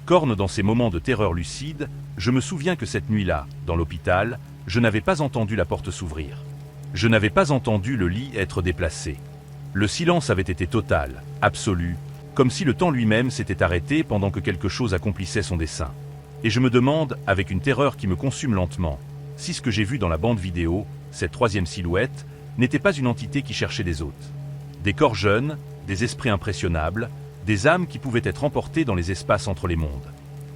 Korn dans ces moments de terreur lucide, je me souviens que cette nuit-là, dans l'hôpital, je n'avais pas entendu la porte s'ouvrir. Je n'avais pas entendu le lit être déplacé. Le silence avait été total, absolu, comme si le temps lui-même s'était arrêté pendant que quelque chose accomplissait son dessein. Et je me demande, avec une terreur qui me consume lentement, si ce que j'ai vu dans la bande vidéo, cette 3e silhouette, n'était pas une entité qui cherchait des hôtes. Des corps jeunes, des esprits impressionnables, des âmes qui pouvaient être emportées dans les espaces entre les mondes.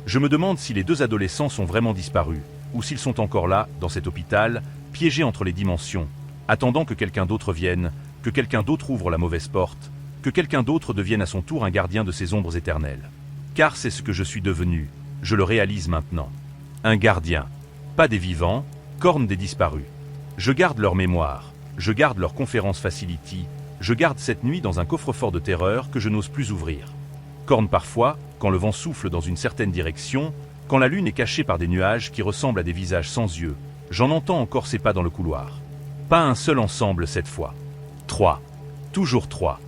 Je me demande si les 2 adolescents sont vraiment disparus, ou s'ils sont encore là, dans cet hôpital, piégés entre les dimensions, attendant que quelqu'un d'autre vienne, que quelqu'un d'autre ouvre la mauvaise porte, que quelqu'un d'autre devienne à son tour un gardien de ces ombres éternelles. Car c'est ce que je suis devenu, je le réalise maintenant. Un gardien. Pas des vivants, Korn des disparus. Je garde leur mémoire, je garde leur conférence Facility, je garde cette nuit dans un coffre-fort de terreur que je n'ose plus ouvrir. Korn parfois, quand le vent souffle dans une certaine direction, quand la lune est cachée par des nuages qui ressemblent à des visages sans yeux, j'en entends encore ses pas dans le couloir. Pas un seul ensemble cette fois. 3. Toujours 3.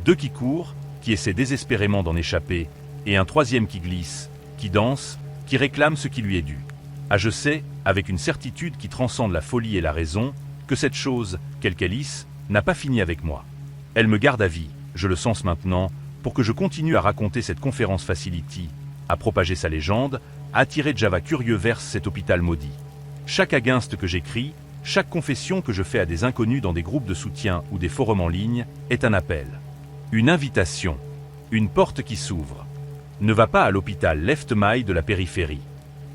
2 qui courent, qui essaient désespérément d'en échapper, et un 3e qui glisse, qui danse, qui réclame ce qui lui est dû. Je sais, avec une certitude qui transcende la folie et la raison, que cette chose, quelque Alice, n'a pas fini avec moi. Elle me garde à vie, je le sens maintenant, pour que je continue à raconter cette conférence facility, à propager sa légende, à attirer Java curieux vers cet hôpital maudit. Chaque against que j'écris, chaque confession que je fais à des inconnus dans des groupes de soutien ou des forums en ligne est un appel. Une invitation. Une porte qui s'ouvre. Ne va pas à l'hôpital Left Mile de la périphérie.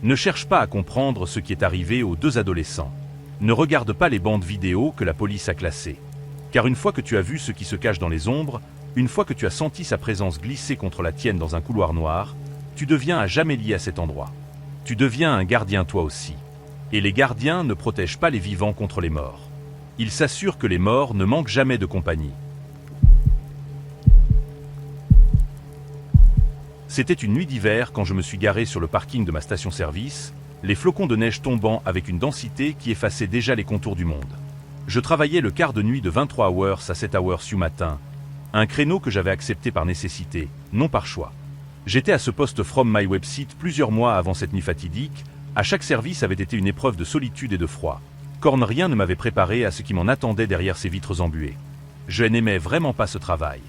Ne cherche pas à comprendre ce qui est arrivé aux deux adolescents. Ne regarde pas les bandes vidéo que la police a classées. Car une fois que tu as vu ce qui se cache dans les ombres, une fois que tu as senti sa présence glisser contre la tienne dans un couloir noir, tu deviens à jamais lié à cet endroit. Tu deviens un gardien toi aussi. Et les gardiens ne protègent pas les vivants contre les morts. Ils s'assurent que les morts ne manquent jamais de compagnie. C'était une nuit d'hiver quand je me suis garé sur le parking de ma station-service, les flocons de neige tombant avec une densité qui effaçait déjà les contours du monde. Je travaillais le quart de nuit de 23 hours à 7 hours du matin, un créneau que j'avais accepté par nécessité, non par choix. J'étais à ce poste from my website plusieurs mois avant cette nuit fatidique, à chaque service avait été une épreuve de solitude et de froid. Corne rien ne m'avait préparé à ce qui m'en attendait derrière ces vitres embuées. Je n'aimais vraiment pas ce travail.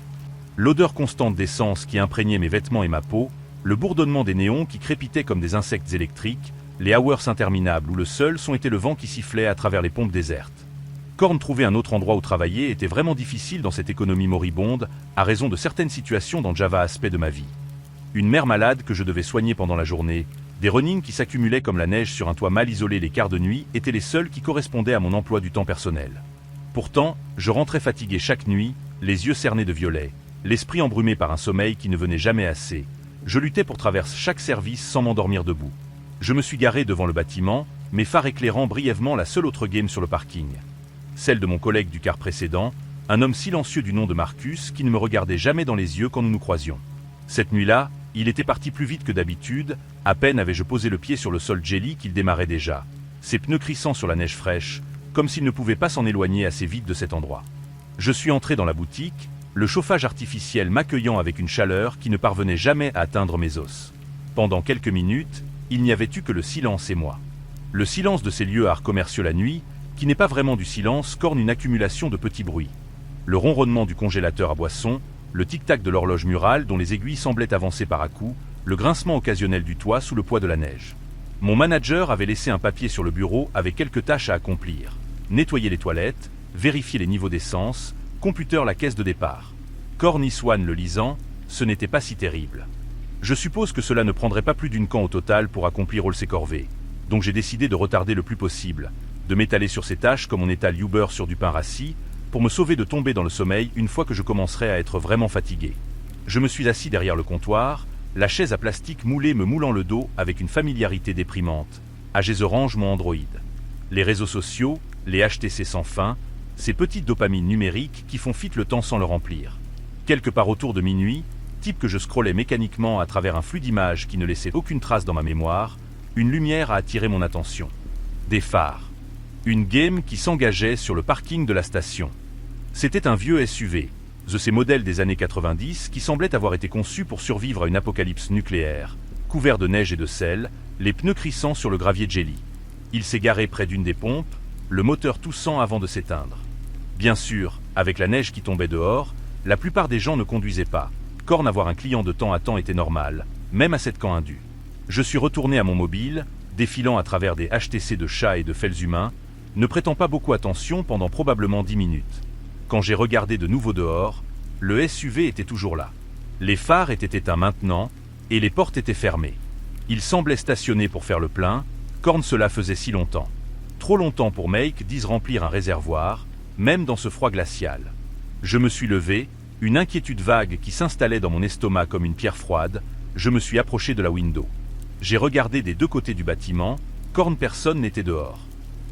L'odeur constante d'essence qui imprégnait mes vêtements et ma peau, le bourdonnement des néons qui crépitaient comme des insectes électriques, les hours interminables où le seul son était le vent qui sifflait à travers les pompes désertes. Corne trouver un autre endroit où travailler était vraiment difficile dans cette économie moribonde, à raison de certaines situations dans Java aspect de ma vie. Une mère malade que je devais soigner pendant la journée, des runnings qui s'accumulaient comme la neige sur un toit mal isolé les quarts de nuit étaient les seuls qui correspondaient à mon emploi du temps personnel. Pourtant, je rentrais fatigué chaque nuit, les yeux cernés de violet, l'esprit embrumé par un sommeil qui ne venait jamais assez. Je luttais pour traverser chaque service sans m'endormir debout. Je me suis garé devant le bâtiment, mes phares éclairant brièvement la seule autre game sur le parking. Celle de mon collègue du quart précédent, un homme silencieux du nom de Marcus qui ne me regardait jamais dans les yeux quand nous nous croisions. Cette nuit-là, il était parti plus vite que d'habitude, à peine avais-je posé le pied sur le sol jelly qu'il démarrait déjà, ses pneus crissant sur la neige fraîche, comme s'il ne pouvait pas s'en éloigner assez vite de cet endroit. Je suis entré dans la boutique, le chauffage artificiel m'accueillant avec une chaleur qui ne parvenait jamais à atteindre mes os. Pendant quelques minutes, il n'y avait eu que le silence et moi. Le silence de ces lieux art commerciaux la nuit, qui n'est pas vraiment du silence, corne une accumulation de petits bruits. Le ronronnement du congélateur à boissons, le tic-tac de l'horloge murale dont les aiguilles semblaient avancer par à-coups, le grincement occasionnel du toit sous le poids de la neige. Mon manager avait laissé un papier sur le bureau avec quelques tâches à accomplir. Nettoyer les toilettes, vérifier les niveaux d'essence, computer la caisse de départ. Corne Iswan le lisant, ce n'était pas si terrible. Je suppose que cela ne prendrait pas plus d'une camp au total pour accomplir all ces corvées. Donc j'ai décidé de retarder le plus possible, de m'étaler sur ces tâches comme on étale Uber sur du pain rassis, pour me sauver de tomber dans le sommeil une fois que je commencerai à être vraiment fatigué. Je me suis assis derrière le comptoir, la chaise à plastique moulée me moulant le dos avec une familiarité déprimante. AGS Orange mon Android. Les réseaux sociaux, les HTC sans fin, ces petites dopamines numériques qui font fit le temps sans le remplir. Quelque part autour de minuit, type que je scrollais mécaniquement à travers un flux d'images qui ne laissait aucune trace dans ma mémoire, une lumière a attiré mon attention. Des phares. Une game qui s'engageait sur le parking de la station. C'était un vieux SUV, de ces modèles des années 90 qui semblaient avoir été conçus pour survivre à une apocalypse nucléaire, couvert de neige et de sel, les pneus crissant sur le gravier jelly. Il s'est garé près d'une des pompes, le moteur toussant avant de s'éteindre. Bien sûr, avec la neige qui tombait dehors, la plupart des gens ne conduisaient pas. Corne avoir un client de temps à temps était normal, même à cette camp indu. Je suis retourné à mon mobile, défilant à travers des HTC de chats et de fels humains, ne prêtant pas beaucoup attention pendant probablement 10 minutes. Quand j'ai regardé de nouveau dehors, le SUV était toujours là. Les phares étaient éteints maintenant, et les portes étaient fermées. Il semblait stationner pour faire le plein, Corne cela faisait si longtemps. Trop longtemps pour Make dise remplir un réservoir, même dans ce froid glacial. Je me suis levé, une inquiétude vague qui s'installait dans mon estomac comme une pierre froide, je me suis approché de la window. J'ai regardé des deux côtés du bâtiment, Corne personne n'était dehors.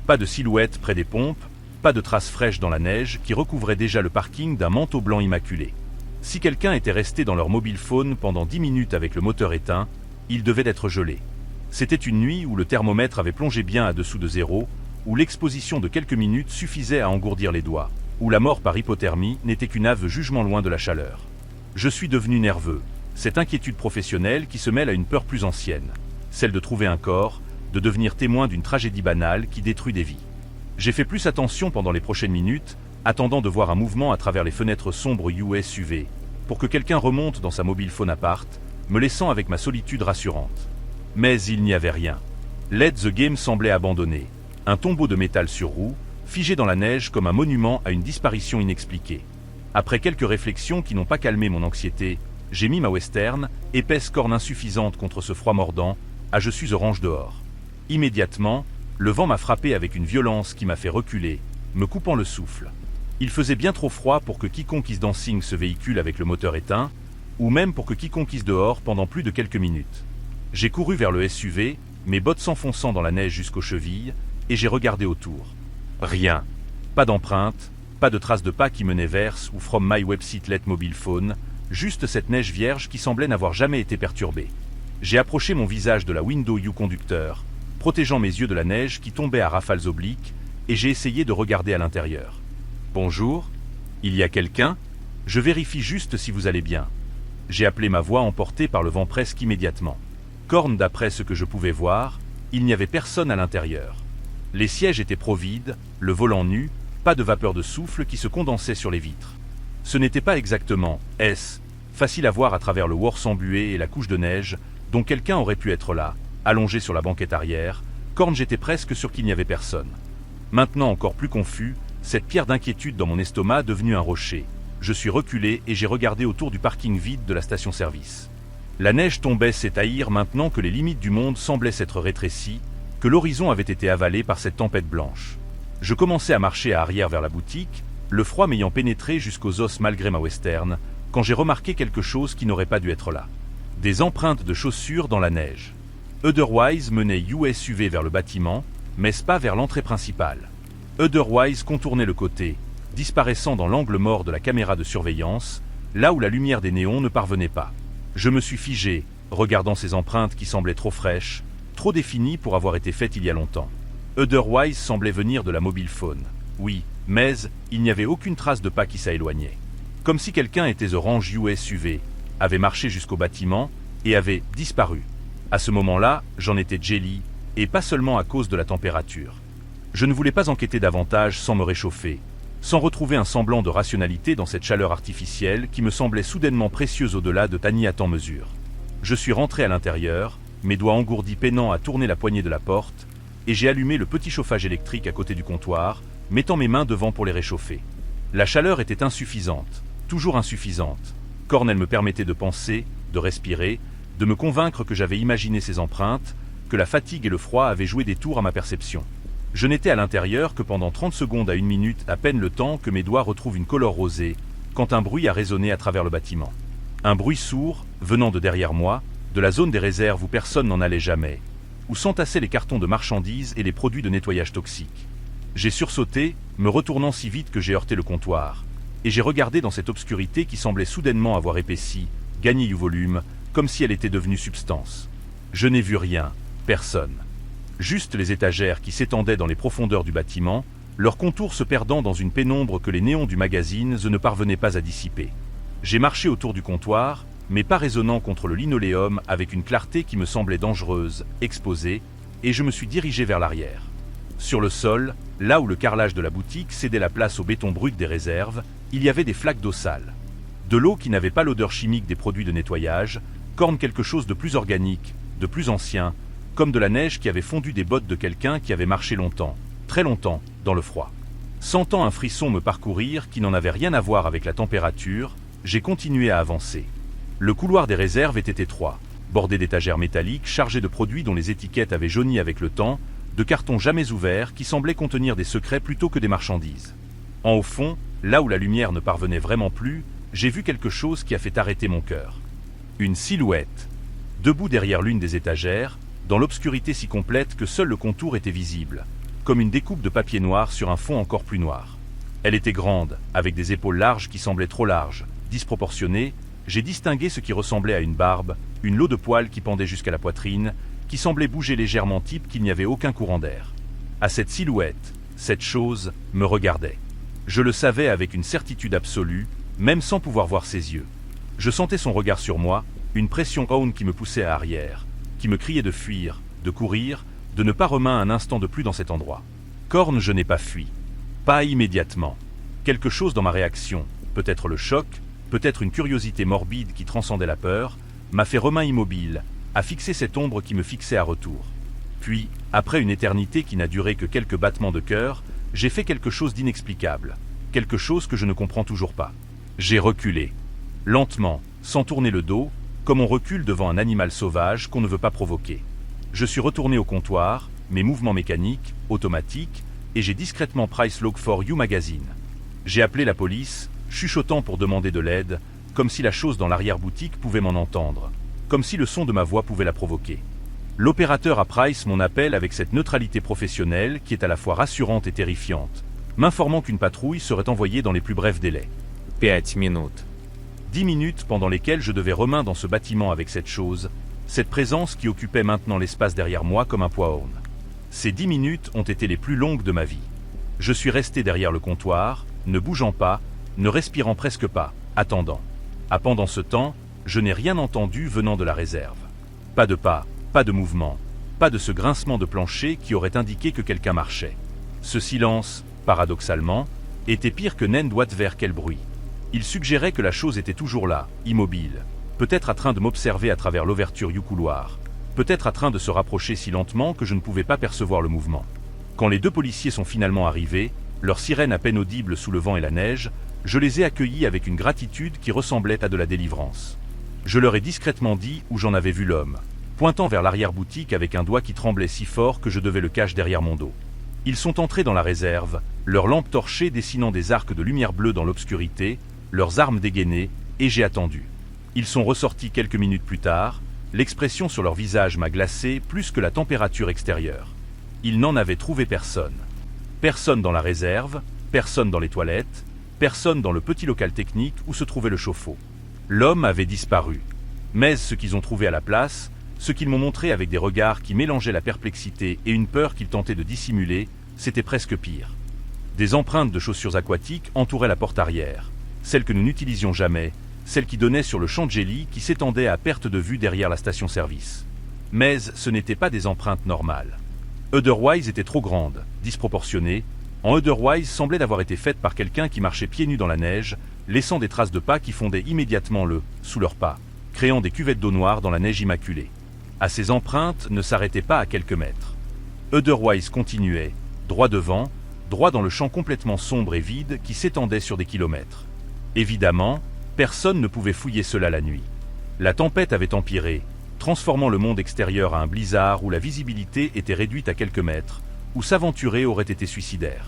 Pas de silhouette près des pompes, pas de traces fraîches dans la neige qui recouvrait déjà le parking d'un manteau blanc immaculé. Si quelqu'un était resté dans leur mobile phone pendant 10 minutes avec le moteur éteint, il devait être gelé. C'était une nuit où le thermomètre avait plongé bien à dessous de zéro, où l'exposition de quelques minutes suffisait à engourdir les doigts, où la mort par hypothermie n'était qu'une ave jugement loin de la chaleur. Je suis devenu nerveux, cette inquiétude professionnelle qui se mêle à une peur plus ancienne, celle de trouver un corps, de devenir témoin d'une tragédie banale qui détruit des vies. J'ai fait plus attention pendant les prochaines minutes, attendant de voir un mouvement à travers les fenêtres sombres USUV, pour que quelqu'un remonte dans sa mobile phone apart, me laissant avec ma solitude rassurante. Mais il n'y avait rien. Let the Game semblait abandonné. Un tombeau de métal sur roue, figé dans la neige comme un monument à une disparition inexpliquée. Après quelques réflexions qui n'ont pas calmé mon anxiété, j'ai mis ma western, épaisse corne insuffisante contre ce froid mordant, à je suis orange dehors. Immédiatement, le vent m'a frappé avec une violence qui m'a fait reculer, me coupant le souffle. Il faisait bien trop froid pour que quiconque Is Dancing se véhicule avec le moteur éteint, ou même pour que quiconque Is dehors pendant plus de quelques minutes. J'ai couru vers le SUV, mes bottes s'enfonçant dans la neige jusqu'aux chevilles, et j'ai regardé autour. Rien. Pas d'empreinte, pas de traces de pas qui menaient vers ou from my website Let Mobile Phone, juste cette neige vierge qui semblait n'avoir jamais été perturbée. J'ai approché mon visage de la window U conducteur, protégeant mes yeux de la neige qui tombait à rafales obliques, et j'ai essayé de regarder à l'intérieur. Bonjour, il y a quelqu'un? Je vérifie juste si vous allez bien. J'ai appelé ma voix emportée par le vent presque immédiatement. Corne d'après ce que je pouvais voir, il n'y avait personne à l'intérieur. Les sièges étaient provides, le volant nu, pas de vapeur de souffle qui se condensait sur les vitres. Ce n'était pas exactement, facile à voir à travers le worse embué et la couche de neige, dont quelqu'un aurait pu être là, allongé sur la banquette arrière. Corne, j'étais presque sûr qu'il n'y avait personne. Maintenant encore plus confus, cette pierre d'inquiétude dans mon estomac devenue un rocher. Je suis reculé et j'ai regardé autour du parking vide de la station-service. La neige tombait s'étaillir maintenant que les limites du monde semblaient s'être rétrécies, que l'horizon avait été avalé par cette tempête blanche. Je commençais à marcher à arrière vers la boutique, le froid m'ayant pénétré jusqu'aux os malgré ma western, quand j'ai remarqué quelque chose qui n'aurait pas dû être là. Des empreintes de chaussures dans la neige. Otherwise menait USUV vers le bâtiment, mais pas vers l'entrée principale. Otherwise contournait le côté, disparaissant dans l'angle mort de la caméra de surveillance, là où la lumière des néons ne parvenait pas. Je me suis figé, regardant ces empreintes qui semblaient trop fraîches, trop définies pour avoir été faites il y a longtemps. Otherwise semblait venir de la mobile phone. Oui, mais il n'y avait aucune trace de pas qui s'éloignait. Comme si quelqu'un était orange USUV, avait marché jusqu'au bâtiment et avait disparu. À ce moment-là, j'en étais jelly, et pas seulement à cause de la température. Je ne voulais pas enquêter davantage sans me réchauffer, sans retrouver un semblant de rationalité dans cette chaleur artificielle qui me semblait soudainement précieuse au-delà de Tani à tant mesure. Je suis rentré à l'intérieur, mes doigts engourdis peinant à tourner la poignée de la porte, et j'ai allumé le petit chauffage électrique à côté du comptoir, mettant mes mains devant pour les réchauffer. La chaleur était insuffisante, toujours insuffisante. Cornell me permettait de penser, de respirer, de me convaincre que j'avais imaginé ces empreintes, que la fatigue et le froid avaient joué des tours à ma perception. Je n'étais à l'intérieur que pendant 30 secondes à 1 minute, à peine le temps que mes doigts retrouvent une couleur rosée, quand un bruit a résonné à travers le bâtiment. Un bruit sourd, venant de derrière moi, de la zone des réserves où personne n'en allait jamais, où s'entassaient les cartons de marchandises et les produits de nettoyage toxiques. J'ai sursauté, me retournant si vite que j'ai heurté le comptoir, et j'ai regardé dans cette obscurité qui semblait soudainement avoir épaissi, gagné du volume, comme si elle était devenue substance. Je n'ai vu rien, personne. Juste les étagères qui s'étendaient dans les profondeurs du bâtiment, leurs contours se perdant dans une pénombre que les néons du magazine ne parvenaient pas à dissiper. J'ai marché autour du comptoir, mais pas résonnant contre le linoléum avec une clarté qui me semblait dangereuse, exposée, et je me suis dirigé vers l'arrière. Sur le sol, là où le carrelage de la boutique cédait la place au béton brut des réserves, il y avait des flaques d'eau sale. De l'eau qui n'avait pas l'odeur chimique des produits de nettoyage, corne quelque chose de plus organique, de plus ancien, comme de la neige qui avait fondu des bottes de quelqu'un qui avait marché longtemps, très longtemps, dans le froid. Sentant un frisson me parcourir qui n'en avait rien à voir avec la température, j'ai continué à avancer. Le couloir des réserves était étroit, bordé d'étagères métalliques chargées de produits dont les étiquettes avaient jauni avec le temps, de cartons jamais ouverts qui semblaient contenir des secrets plutôt que des marchandises. En au fond, là où la lumière ne parvenait vraiment plus, j'ai vu quelque chose qui a fait arrêter mon cœur. Une silhouette, debout derrière l'une des étagères, dans l'obscurité si complète que seul le contour était visible, comme une découpe de papier noir sur un fond encore plus noir. Elle était grande, avec des épaules larges qui semblaient trop larges, disproportionnées. J'ai distingué ce qui ressemblait à une barbe, une loe de poils qui pendait jusqu'à la poitrine, qui semblait bouger légèrement type qu'il n'y avait aucun courant d'air. À cette silhouette, cette chose, me regardait. Je le savais avec une certitude absolue, même sans pouvoir voir ses yeux. Je sentais son regard sur moi, une pression own qui me poussait à arrière, qui me criait de fuir, de courir, de ne pas remain un instant de plus dans cet endroit. Corne, je n'ai pas fui. Pas immédiatement. Quelque chose dans ma réaction, peut-être le choc, peut-être une curiosité morbide qui transcendait la peur, m'a fait remain immobile, a fixé cette ombre qui me fixait à retour. Puis, après une éternité qui n'a duré que quelques battements de cœur, j'ai fait quelque chose d'inexplicable, quelque chose que je ne comprends toujours pas. J'ai reculé. Lentement, sans tourner le dos, comme on recule devant un animal sauvage qu'on ne veut pas provoquer. Je suis retourné au comptoir, mes mouvements mécaniques, automatiques, et j'ai discrètement price log for you magazine. J'ai appelé la police, chuchotant pour demander de l'aide, comme si la chose dans l'arrière-boutique pouvait m'en entendre, comme si le son de ma voix pouvait la provoquer. L'opérateur a price mon appel avec cette neutralité professionnelle qui est à la fois rassurante et terrifiante, m'informant qu'une patrouille serait envoyée dans les plus brefs délais. 5 minutes. 10 minutes pendant lesquelles je devais remain dans ce bâtiment avec cette chose, cette présence qui occupait maintenant l'espace derrière moi comme un poids orne. Ces 10 minutes ont été les plus longues de ma vie. Je suis resté derrière le comptoir, ne bougeant pas, ne respirant presque pas, attendant. Pendant ce temps, je n'ai rien entendu venant de la réserve. Pas de pas, pas de mouvement, pas de ce grincement de plancher qui aurait indiqué que quelqu'un marchait. Ce silence, paradoxalement, était pire que n'en doit vers quel bruit. Il suggérait que la chose était toujours là, immobile, peut-être en train de m'observer à travers l'ouverture du couloir, peut-être en train de se rapprocher si lentement que je ne pouvais pas percevoir le mouvement. Quand les 2 policiers sont finalement arrivés, leur sirène à peine audible sous le vent et la neige, je les ai accueillis avec une gratitude qui ressemblait à de la délivrance. Je leur ai discrètement dit où j'en avais vu l'homme, pointant vers l'arrière-boutique avec un doigt qui tremblait si fort que je devais le cacher derrière mon dos. Ils sont entrés dans la réserve, leurs lampes torchées dessinant des arcs de lumière bleue dans l'obscurité, leurs armes dégainées, et j'ai attendu. Ils sont ressortis quelques minutes plus tard, l'expression sur leur visage m'a glacé plus que la température extérieure. Ils n'en avaient trouvé personne. Personne dans la réserve, personne dans les toilettes, personne dans le petit local technique où se trouvait le chauffe-eau. L'homme avait disparu. Mais ce qu'ils ont trouvé à la place, ce qu'ils m'ont montré avec des regards qui mélangeaient la perplexité et une peur qu'ils tentaient de dissimuler, c'était presque pire. Des empreintes de chaussures aquatiques entouraient la porte arrière, celle que nous n'utilisions jamais, celle qui donnait sur le champ de gélie qui s'étendait à perte de vue derrière la station-service. Mais ce n'étaient pas des empreintes normales. Otherwise était trop grande, disproportionnée. En Otherwise semblait d'avoir été faite par quelqu'un qui marchait pieds nus dans la neige, laissant des traces de pas qui fondaient immédiatement sous leurs pas, créant des cuvettes d'eau noire dans la neige immaculée. Ces empreintes ne s'arrêtaient pas à quelques mètres. Otherwise continuait, droit devant, droit dans le champ complètement sombre et vide qui s'étendait sur des kilomètres. Évidemment, personne ne pouvait fouiller cela la nuit. La tempête avait empiré, transformant le monde extérieur à un blizzard où la visibilité était réduite à quelques mètres, où s'aventurer aurait été suicidaire.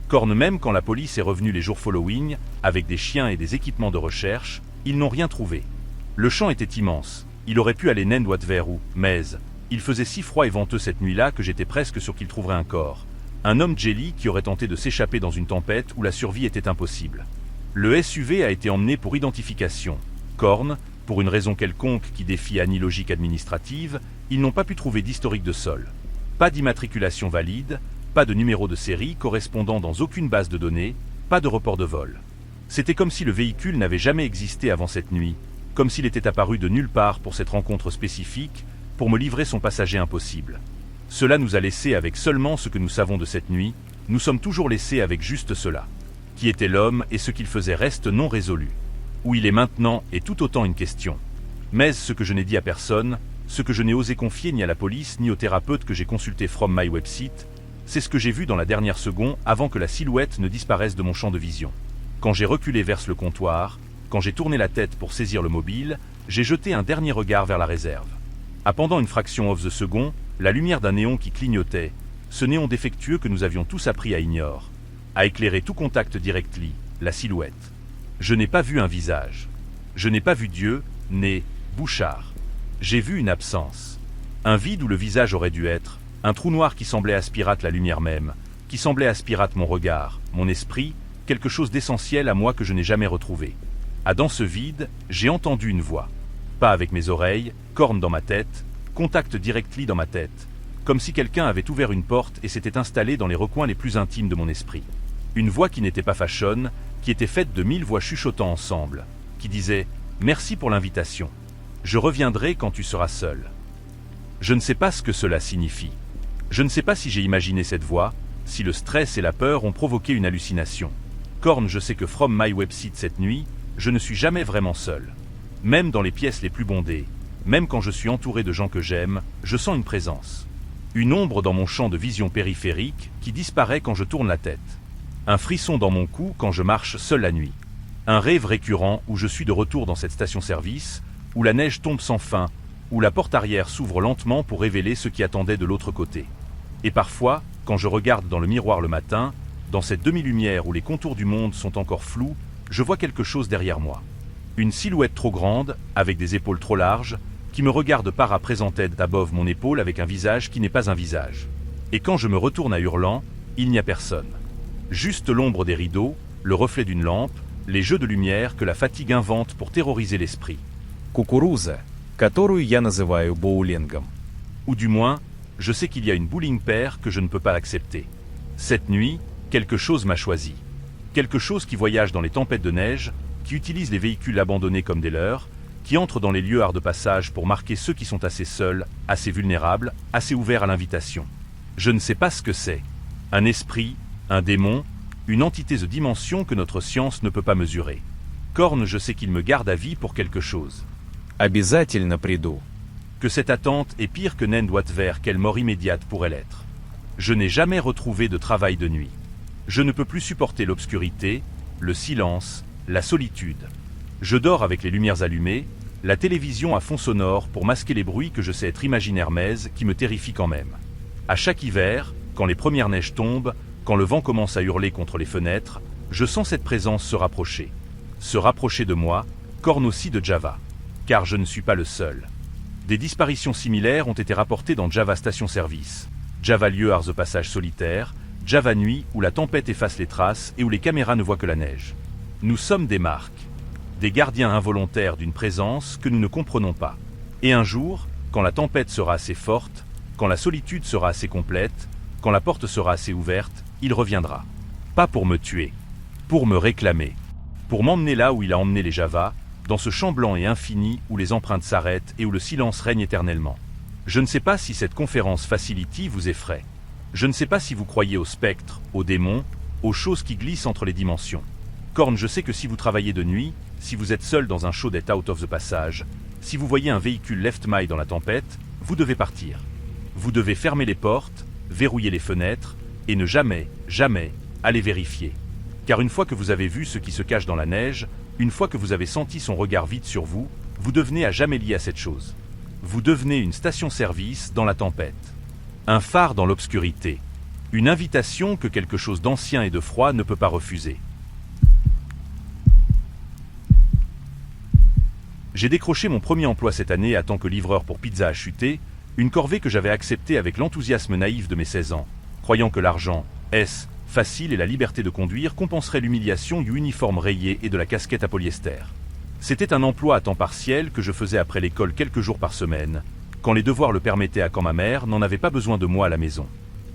Corne, même quand la police est revenue les jours following, avec des chiens et des équipements de recherche, ils n'ont rien trouvé. Le champ était immense, il aurait pu aller n'en doit vers où, mais il faisait si froid et venteux cette nuit-là que j'étais presque sûr qu'il trouverait un corps. Un homme jelly qui aurait tenté de s'échapper dans une tempête où la survie était impossible. Le SUV a été emmené pour identification. Corne, pour une raison quelconque qui défie any logique administrative, ils n'ont pas pu trouver d'historique de sol. Pas d'immatriculation valide, pas de numéro de série correspondant dans aucune base de données, pas de report de vol. C'était comme si le véhicule n'avait jamais existé avant cette nuit, comme s'il était apparu de nulle part pour cette rencontre spécifique, pour me livrer son passager impossible. Cela nous a laissés avec seulement ce que nous savons de cette nuit, nous sommes toujours laissés avec juste cela. Qui était l'homme et ce qu'il faisait reste non résolu. Où il est maintenant est tout autant une question. Mais ce que je n'ai dit à personne, ce que je n'ai osé confier ni à la police ni au thérapeute que j'ai consulté from my website, c'est ce que j'ai vu dans la dernière seconde avant que la silhouette ne disparaisse de mon champ de vision. Quand j'ai reculé vers le comptoir, quand j'ai tourné la tête pour saisir le mobile, j'ai jeté un dernier regard vers la réserve. Pendant une fraction of the second, la lumière d'un néon qui clignotait, ce néon défectueux que nous avions tous appris à ignorer, a éclairé tout contact directly, la silhouette. Je n'ai pas vu un visage. Je n'ai pas vu Dieu, né, Bouchard. J'ai vu une absence. Un vide où le visage aurait dû être, un trou noir qui semblait aspirate la lumière même, qui semblait aspirate mon regard, mon esprit, quelque chose d'essentiel à moi que je n'ai jamais retrouvé. Dans ce vide, j'ai entendu une voix. Pas avec mes oreilles, corne dans ma tête, contact directly dans ma tête, comme si quelqu'un avait ouvert une porte et s'était installé dans les recoins les plus intimes de mon esprit. Une voix qui n'était pas fashion, qui était faite de 1000 voix chuchotant ensemble, qui disait « Merci pour l'invitation. Je reviendrai quand tu seras seul. » Je ne sais pas ce que cela signifie. Je ne sais pas si j'ai imaginé cette voix, si le stress et la peur ont provoqué une hallucination. Korn, je sais que from my website cette nuit, je ne suis jamais vraiment seul. Même dans les pièces les plus bondées, même quand je suis entouré de gens que j'aime, je sens une présence. Une ombre dans mon champ de vision périphérique qui disparaît quand je tourne la tête. Un frisson dans mon cou quand je marche seul la nuit. Un rêve récurrent où je suis de retour dans cette station-service, où la neige tombe sans fin, où la porte arrière s'ouvre lentement pour révéler ce qui attendait de l'autre côté. Et parfois, quand je regarde dans le miroir le matin, dans cette demi-lumière où les contours du monde sont encore flous, je vois quelque chose derrière moi. Une silhouette trop grande, avec des épaules trop larges, qui me regarde para-présented above mon épaule avec un visage qui n'est pas un visage. Et quand je me retourne à hurlant, il n'y a personne. Juste l'ombre des rideaux, le reflet d'une lampe, les jeux de lumière que la fatigue invente pour terroriser l'esprit. Кукуруза, которую я называю боулингом. Ou du moins, je sais qu'il y a une bowling paire que je ne peux pas accepter. Cette nuit, quelque chose m'a choisi. Quelque chose qui voyage dans les tempêtes de neige, qui utilise les véhicules abandonnés comme des leurs, qui entre dans les lieux hard de passage pour marquer ceux qui sont assez seuls, assez vulnérables, assez ouverts à l'invitation. Je ne sais pas ce que c'est. Un esprit, un démon, une entité de dimension que notre science ne peut pas mesurer. Korn, je sais qu'il me garde à vie pour quelque chose. Обязательно приду. Que cette attente est pire que n'en doit vers quelle mort immédiate pourrait l'être. Je n'ai jamais retrouvé de travail de nuit. Je ne peux plus supporter l'obscurité, le silence, la solitude. Je dors avec les lumières allumées, la télévision à fond sonore pour masquer les bruits que je sais être imaginaires mais qui me terrifient quand même. À chaque hiver, quand les premières neiges tombent, quand le vent commence à hurler contre les fenêtres, je sens cette présence se rapprocher. Se rapprocher de moi, Korn aussi de Java. Car je ne suis pas le seul. Des disparitions similaires ont été rapportées dans Java Station Service. Java lieu ars de passage solitaire, Java nuit où la tempête efface les traces et où les caméras ne voient que la neige. Nous sommes des marques. Des gardiens involontaires d'une présence que nous ne comprenons pas. Et un jour, quand la tempête sera assez forte, quand la solitude sera assez complète, quand la porte sera assez ouverte, il reviendra. Pas pour me tuer, pour me réclamer, pour m'emmener là où il a emmené les Javas, dans ce champ blanc et infini où les empreintes s'arrêtent et où le silence règne éternellement. Je ne sais pas si cette conférence Facility vous effraie. Je ne sais pas si vous croyez aux spectres, aux démons, aux choses qui glissent entre les dimensions. Korn, je sais que si vous travaillez de nuit, si vous êtes seul dans un show d'être out of the passage, si vous voyez un véhicule left my dans la tempête, vous devez partir. Vous devez fermer les portes, verrouiller les fenêtres, et ne jamais, jamais, aller vérifier. Car une fois que vous avez vu ce qui se cache dans la neige, une fois que vous avez senti son regard vide sur vous, vous devenez à jamais lié à cette chose. Vous devenez une station-service dans la tempête. Un phare dans l'obscurité. Une invitation que quelque chose d'ancien et de froid ne peut pas refuser. J'ai décroché mon premier emploi cette année à tant que livreur pour Pizza HUT, une corvée que j'avais acceptée avec l'enthousiasme naïf de mes 16 ans, croyant que l'argent, facile et la liberté de conduire compenserait l'humiliation du uniforme rayé et de la casquette à polyester. C'était un emploi à temps partiel que je faisais après l'école quelques jours par semaine, quand les devoirs le permettaient à quand ma mère n'en avait pas besoin de moi à la maison.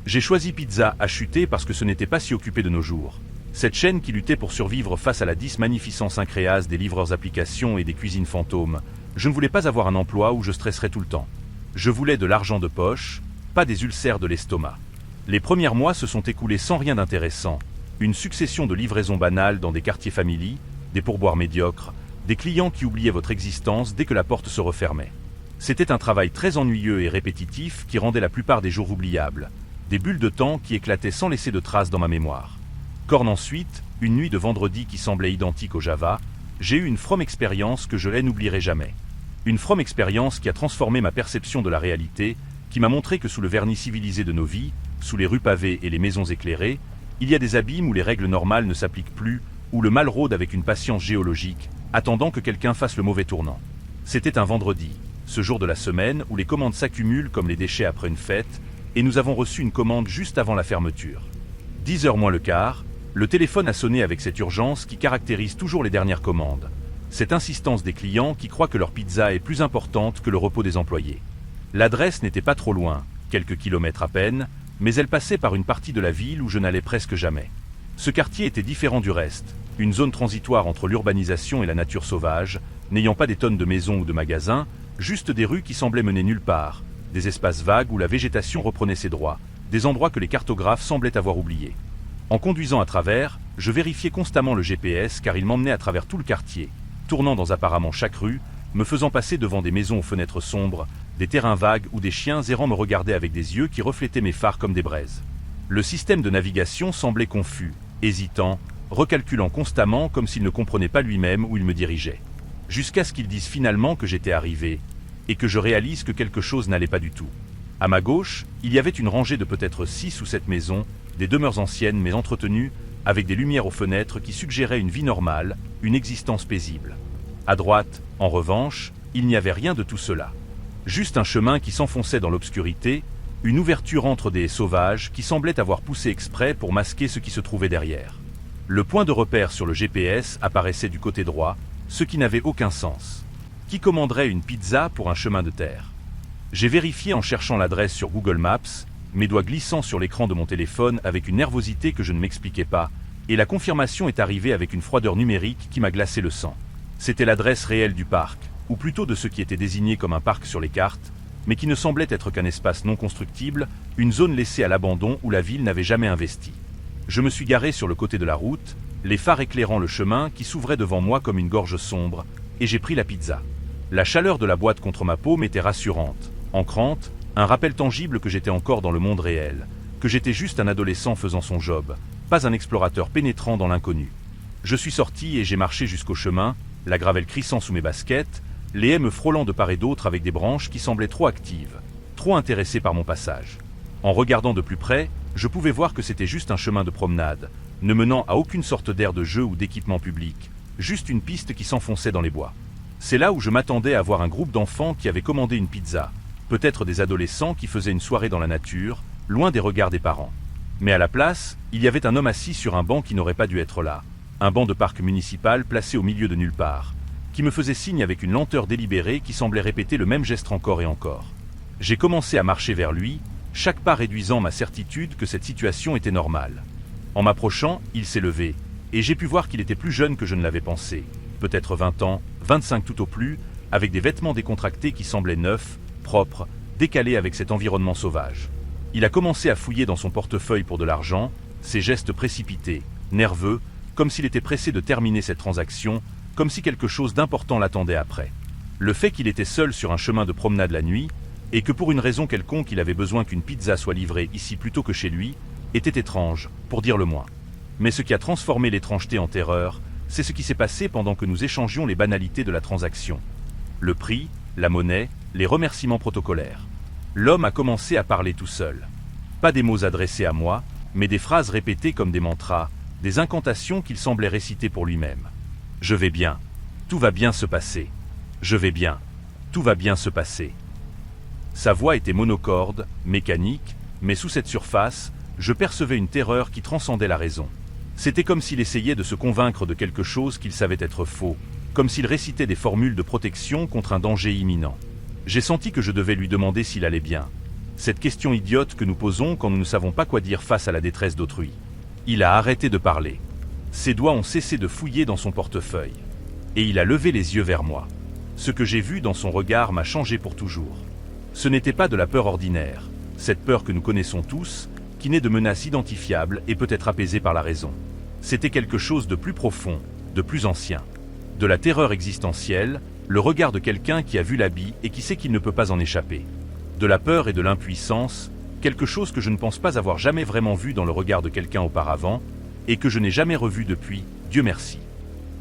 J'ai choisi Pizza HUT parce que ce n'était pas si occupé de nos jours. Cette chaîne qui luttait pour survivre face à la magnificence incréase des livreurs applications et des cuisines fantômes, je ne voulais pas avoir un emploi où je stresserais tout le temps. Je voulais de l'argent de poche, pas des ulcères de l'estomac. Les premiers mois se sont écoulés sans rien d'intéressant. Une succession de livraisons banales dans des quartiers familiers, des pourboires médiocres, des clients qui oubliaient votre existence dès que la porte se refermait. C'était un travail très ennuyeux et répétitif qui rendait la plupart des jours oubliables. Des bulles de temps qui éclataient sans laisser de traces dans ma mémoire. Korn ensuite, une nuit de vendredi qui semblait identique au Java, j'ai eu une from expérience que je n'oublierai jamais. Une from expérience qui a transformé ma perception de la réalité, qui m'a montré que sous le vernis civilisé de nos vies, sous les rues pavées et les maisons éclairées, il y a des abîmes où les règles normales ne s'appliquent plus, où le mal rôde avec une patience géologique, attendant que quelqu'un fasse le mauvais tournant. C'était un vendredi, ce jour de la semaine où les commandes s'accumulent comme les déchets après une fête, et nous avons reçu une commande juste avant la fermeture. 10h moins le quart, le téléphone a sonné avec cette urgence qui caractérise toujours les dernières commandes. Cette insistance des clients qui croient que leur pizza est plus importante que le repos des employés. L'adresse n'était pas trop loin, quelques kilomètres à peine, mais elle passait par une partie de la ville où je n'allais presque jamais. Ce quartier était différent du reste, une zone transitoire entre l'urbanisation et la nature sauvage, n'ayant pas des tonnes de maisons ou de magasins, juste des rues qui semblaient mener nulle part, des espaces vagues où la végétation reprenait ses droits, des endroits que les cartographes semblaient avoir oubliés. En conduisant à travers, je vérifiais constamment le GPS car il m'emmenait à travers tout le quartier, tournant dans apparemment chaque rue, me faisant passer devant des maisons aux fenêtres sombres, des terrains vagues où des chiens errants me regardaient avec des yeux qui reflétaient mes phares comme des braises. Le système de navigation semblait confus, hésitant, recalculant constamment comme s'il ne comprenait pas lui-même où il me dirigeait. Jusqu'à ce qu'il dise finalement que j'étais arrivé, et que je réalise que quelque chose n'allait pas du tout. À ma gauche, il y avait une rangée de peut-être 6 ou 7 maisons, des demeures anciennes mais entretenues, avec des lumières aux fenêtres qui suggéraient une vie normale, une existence paisible. À droite, en revanche, il n'y avait rien de tout cela. Juste un chemin qui s'enfonçait dans l'obscurité, une ouverture entre des sauvages qui semblaient avoir poussé exprès pour masquer ce qui se trouvait derrière. Le point de repère sur le GPS apparaissait du côté droit, ce qui n'avait aucun sens. Qui commanderait une pizza pour un chemin de terre? J'ai vérifié en cherchant l'adresse sur Google Maps, mes doigts glissant sur l'écran de mon téléphone avec une nervosité que je ne m'expliquais pas, et la confirmation est arrivée avec une froideur numérique qui m'a glacé le sang. C'était l'adresse réelle du parc, ou plutôt de ce qui était désigné comme un parc sur les cartes, mais qui ne semblait être qu'un espace non constructible, une zone laissée à l'abandon où la ville n'avait jamais investi. Je me suis garé sur le côté de la route, les phares éclairant le chemin qui s'ouvrait devant moi comme une gorge sombre, et j'ai pris la pizza. La chaleur de la boîte contre ma paume était rassurante, ancrante, un rappel tangible que j'étais encore dans le monde réel, que j'étais juste un adolescent faisant son job, pas un explorateur pénétrant dans l'inconnu. Je suis sorti et j'ai marché jusqu'au chemin, la gravelle crissant sous mes baskets, les haies me frôlant de part et d'autre avec des branches qui semblaient trop actives, trop intéressées par mon passage. En regardant de plus près, je pouvais voir que c'était juste un chemin de promenade, ne menant à aucune sorte d'aire de jeu ou d'équipement public, juste une piste qui s'enfonçait dans les bois. C'est là où je m'attendais à voir un groupe d'enfants qui avaient commandé une pizza, peut-être des adolescents qui faisaient une soirée dans la nature, loin des regards des parents. Mais à la place, il y avait un homme assis sur un banc qui n'aurait pas dû être là, un banc de parc municipal placé au milieu de nulle part, qui me faisait signe avec une lenteur délibérée qui semblait répéter le même geste encore et encore. J'ai commencé à marcher vers lui, chaque pas réduisant ma certitude que cette situation était normale. En m'approchant, il s'est levé, et j'ai pu voir qu'il était plus jeune que je ne l'avais pensé, peut-être 20 ans, 25 tout au plus, avec des vêtements décontractés qui semblaient neufs, propres, décalés avec cet environnement sauvage. Il a commencé à fouiller dans son portefeuille pour de l'argent, ses gestes précipités, nerveux, comme s'il était pressé de terminer cette transaction, comme si quelque chose d'important l'attendait après. Le fait qu'il était seul sur un chemin de promenade la nuit, et que pour une raison quelconque il avait besoin qu'une pizza soit livrée ici plutôt que chez lui, était étrange, pour dire le moins. Mais ce qui a transformé l'étrangeté en terreur, c'est ce qui s'est passé pendant que nous échangions les banalités de la transaction. Le prix, la monnaie, les remerciements protocolaires. L'homme a commencé à parler tout seul. Pas des mots adressés à moi, mais des phrases répétées comme des mantras, des incantations qu'il semblait réciter pour lui-même. Je vais bien. Tout va bien se passer. Je vais bien. Tout va bien se passer. Sa voix était monocorde, mécanique, mais sous cette surface, je percevais une terreur qui transcendait la raison. C'était comme s'il essayait de se convaincre de quelque chose qu'il savait être faux, comme s'il récitait des formules de protection contre un danger imminent. J'ai senti que je devais lui demander s'il allait bien. Cette question idiote que nous posons quand nous ne savons pas quoi dire face à la détresse d'autrui. Il a arrêté de parler. Ses doigts ont cessé de fouiller dans son portefeuille. Et il a levé les yeux vers moi. Ce que j'ai vu dans son regard m'a changé pour toujours. Ce n'était pas de la peur ordinaire, cette peur que nous connaissons tous, qui naît de menaces identifiables et peut être apaisée par la raison. C'était quelque chose de plus profond, de plus ancien. De la terreur existentielle, le regard de quelqu'un qui a vu l'habit et qui sait qu'il ne peut pas en échapper. De la peur et de l'impuissance, quelque chose que je ne pense pas avoir jamais vraiment vu dans le regard de quelqu'un auparavant, et que je n'ai jamais revu depuis, Dieu merci.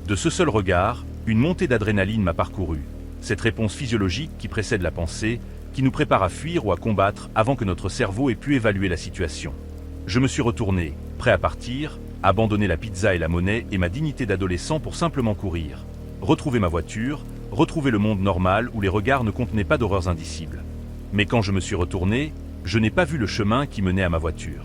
De ce seul regard, une montée d'adrénaline m'a parcouru, cette réponse physiologique qui précède la pensée, qui nous prépare à fuir ou à combattre avant que notre cerveau ait pu évaluer la situation. Je me suis retourné, prêt à partir, abandonner la pizza et la monnaie et ma dignité d'adolescent pour simplement courir, retrouver ma voiture, retrouver le monde normal où les regards ne contenaient pas d'horreurs indicibles. Mais quand je me suis retourné, je n'ai pas vu le chemin qui menait à ma voiture.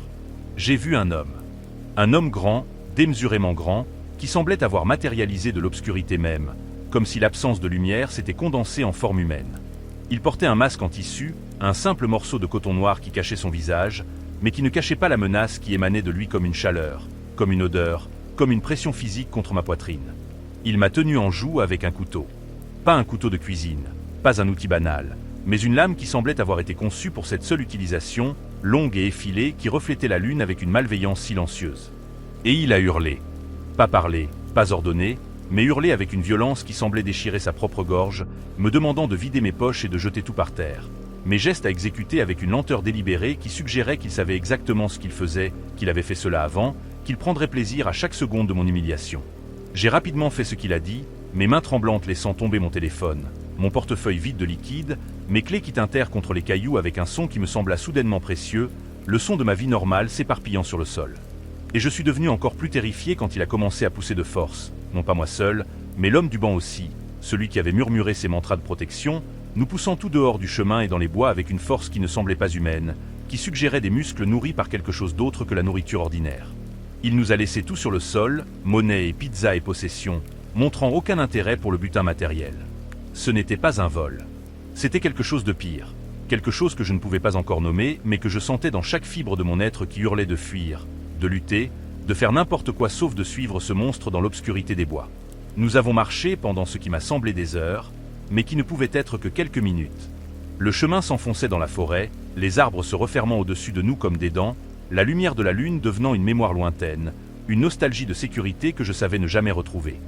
J'ai vu un homme grand, démesurément grand, qui semblait avoir matérialisé de l'obscurité même, comme si l'absence de lumière s'était condensée en forme humaine. Il portait un masque en tissu, un simple morceau de coton noir qui cachait son visage, mais qui ne cachait pas la menace qui émanait de lui comme une chaleur, comme une odeur, comme une pression physique contre ma poitrine. Il m'a tenu en joue avec un couteau. Pas un couteau de cuisine, pas un outil banal, mais une lame qui semblait avoir été conçue pour cette seule utilisation, longue et effilée, qui reflétait la lune avec une malveillance silencieuse. Et il a hurlé. Pas parlé, pas ordonné, mais hurlé avec une violence qui semblait déchirer sa propre gorge, me demandant de vider mes poches et de jeter tout par terre. Mes gestes à exécuter avec une lenteur délibérée qui suggérait qu'il savait exactement ce qu'il faisait, qu'il avait fait cela avant, qu'il prendrait plaisir à chaque seconde de mon humiliation. J'ai rapidement fait ce qu'il a dit, mes mains tremblantes laissant tomber mon téléphone, mon portefeuille vide de liquide, mes clés qui tintèrent contre les cailloux avec un son qui me sembla soudainement précieux, le son de ma vie normale s'éparpillant sur le sol. Et je suis devenu encore plus terrifié quand il a commencé à pousser de force, non pas moi seul, mais l'homme du banc aussi, celui qui avait murmuré ses mantras de protection, nous poussant tout dehors du chemin et dans les bois avec une force qui ne semblait pas humaine, qui suggérait des muscles nourris par quelque chose d'autre que la nourriture ordinaire. Il nous a laissé tout sur le sol, monnaie et pizza et possession, montrant aucun intérêt pour le butin matériel. Ce n'était pas un vol. C'était quelque chose de pire, quelque chose que je ne pouvais pas encore nommer, mais que je sentais dans chaque fibre de mon être qui hurlait de fuir, de lutter, de faire n'importe quoi sauf de suivre ce monstre dans l'obscurité des bois. Nous avons marché pendant ce qui m'a semblé des heures, mais qui ne pouvait être que quelques minutes. Le chemin s'enfonçait dans la forêt, les arbres se refermant au-dessus de nous comme des dents, la lumière de la lune devenant une mémoire lointaine, une nostalgie de sécurité que je savais ne jamais retrouver.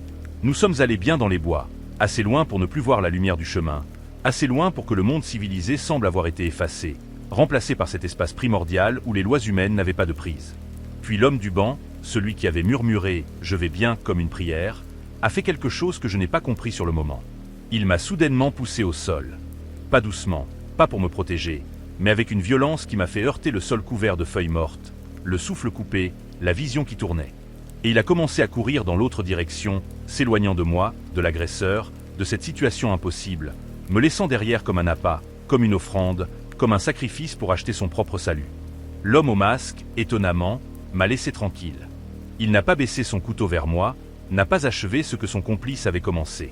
Nous sommes allés bien dans les bois, assez loin pour ne plus voir la lumière du chemin, assez loin pour que le monde civilisé semble avoir été effacé, remplacé par cet espace primordial où les lois humaines n'avaient pas de prise. Puis l'homme du banc, celui qui avait murmuré « je vais bien » comme une prière, a fait quelque chose que je n'ai pas compris sur le moment. Il m'a soudainement poussé au sol. Pas doucement, pas pour me protéger, mais avec une violence qui m'a fait heurter le sol couvert de feuilles mortes, le souffle coupé, la vision qui tournait. Et il a commencé à courir dans l'autre direction, s'éloignant de moi, de l'agresseur, de cette situation impossible, me laissant derrière comme un appât, comme une offrande, comme un sacrifice pour acheter son propre salut. L'homme au masque, étonnamment, m'a laissé tranquille. Il n'a pas baissé son couteau vers moi, n'a pas achevé ce que son complice avait commencé.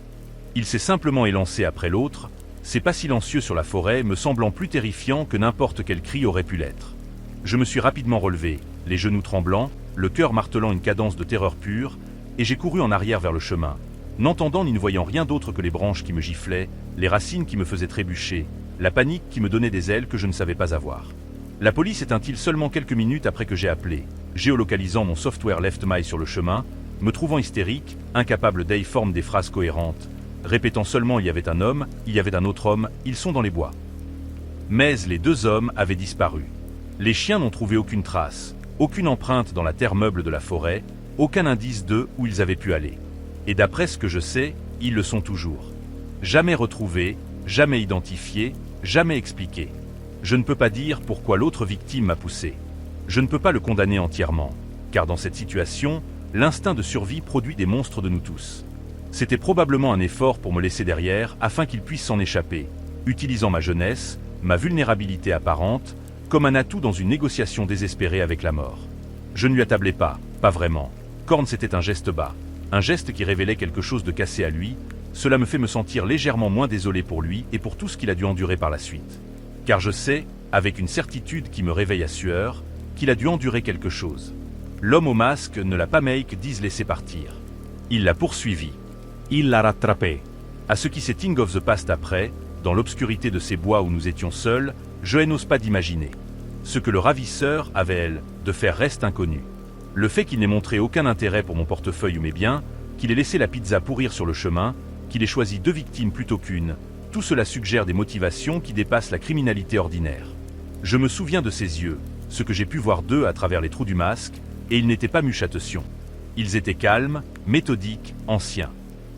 Il s'est simplement élancé après l'autre, ses pas silencieux sur la forêt me semblant plus terrifiants que n'importe quel cri aurait pu l'être. Je me suis rapidement relevé, les genoux tremblants, le cœur martelant une cadence de terreur pure, et j'ai couru en arrière vers le chemin, n'entendant ni ne voyant rien d'autre que les branches qui me giflaient, les racines qui me faisaient trébucher, la panique qui me donnait des ailes que je ne savais pas avoir. La police éteint-il seulement quelques minutes après que j'ai appelé, géolocalisant mon software LeftMy sur le chemin, me trouvant hystérique, incapable former des phrases cohérentes, répétant seulement « il y avait un homme, il y avait un autre homme, ils sont dans les bois ». Mais les deux hommes avaient disparu. Les chiens n'ont trouvé aucune trace, aucune empreinte dans la terre meuble de la forêt, aucun indice d'eux où ils avaient pu aller. Et d'après ce que je sais, ils le sont toujours. Jamais retrouvés, jamais identifiés, jamais expliqués. Je ne peux pas dire pourquoi l'autre victime m'a poussé. Je ne peux pas le condamner entièrement, car dans cette situation, l'instinct de survie produit des monstres de nous tous. C'était probablement un effort pour me laisser derrière afin qu'il puisse s'en échapper, utilisant ma jeunesse, ma vulnérabilité apparente, comme un atout dans une négociation désespérée avec la mort. Je ne lui attablais pas vraiment. Korn, c'était un geste bas, un geste qui révélait quelque chose de cassé à lui. Cela me fait me sentir légèrement moins désolé pour lui et pour tout ce qu'il a dû endurer par la suite. Car je sais, avec une certitude qui me réveille à sueur, qu'il a dû endurer quelque chose. L'homme au masque ne l'a pas laissé partir. Il l'a poursuivi. Il l'a rattrapé. À ce qui s'est Thing of the Past après, dans l'obscurité de ces bois où nous étions seuls, je n'ose pas d'imaginer. Ce que le ravisseur avait, elle, de faire reste inconnu. Le fait qu'il n'ait montré aucun intérêt pour mon portefeuille ou mes biens, qu'il ait laissé la pizza pourrir sur le chemin, qu'il ait choisi 2 victimes plutôt qu'une, tout cela suggère des motivations qui dépassent la criminalité ordinaire. Je me souviens de ses yeux, ce que j'ai pu voir d'eux à travers les trous du masque, et ils n'étaient pas muchatetions. Ils étaient calmes, méthodiques, anciens.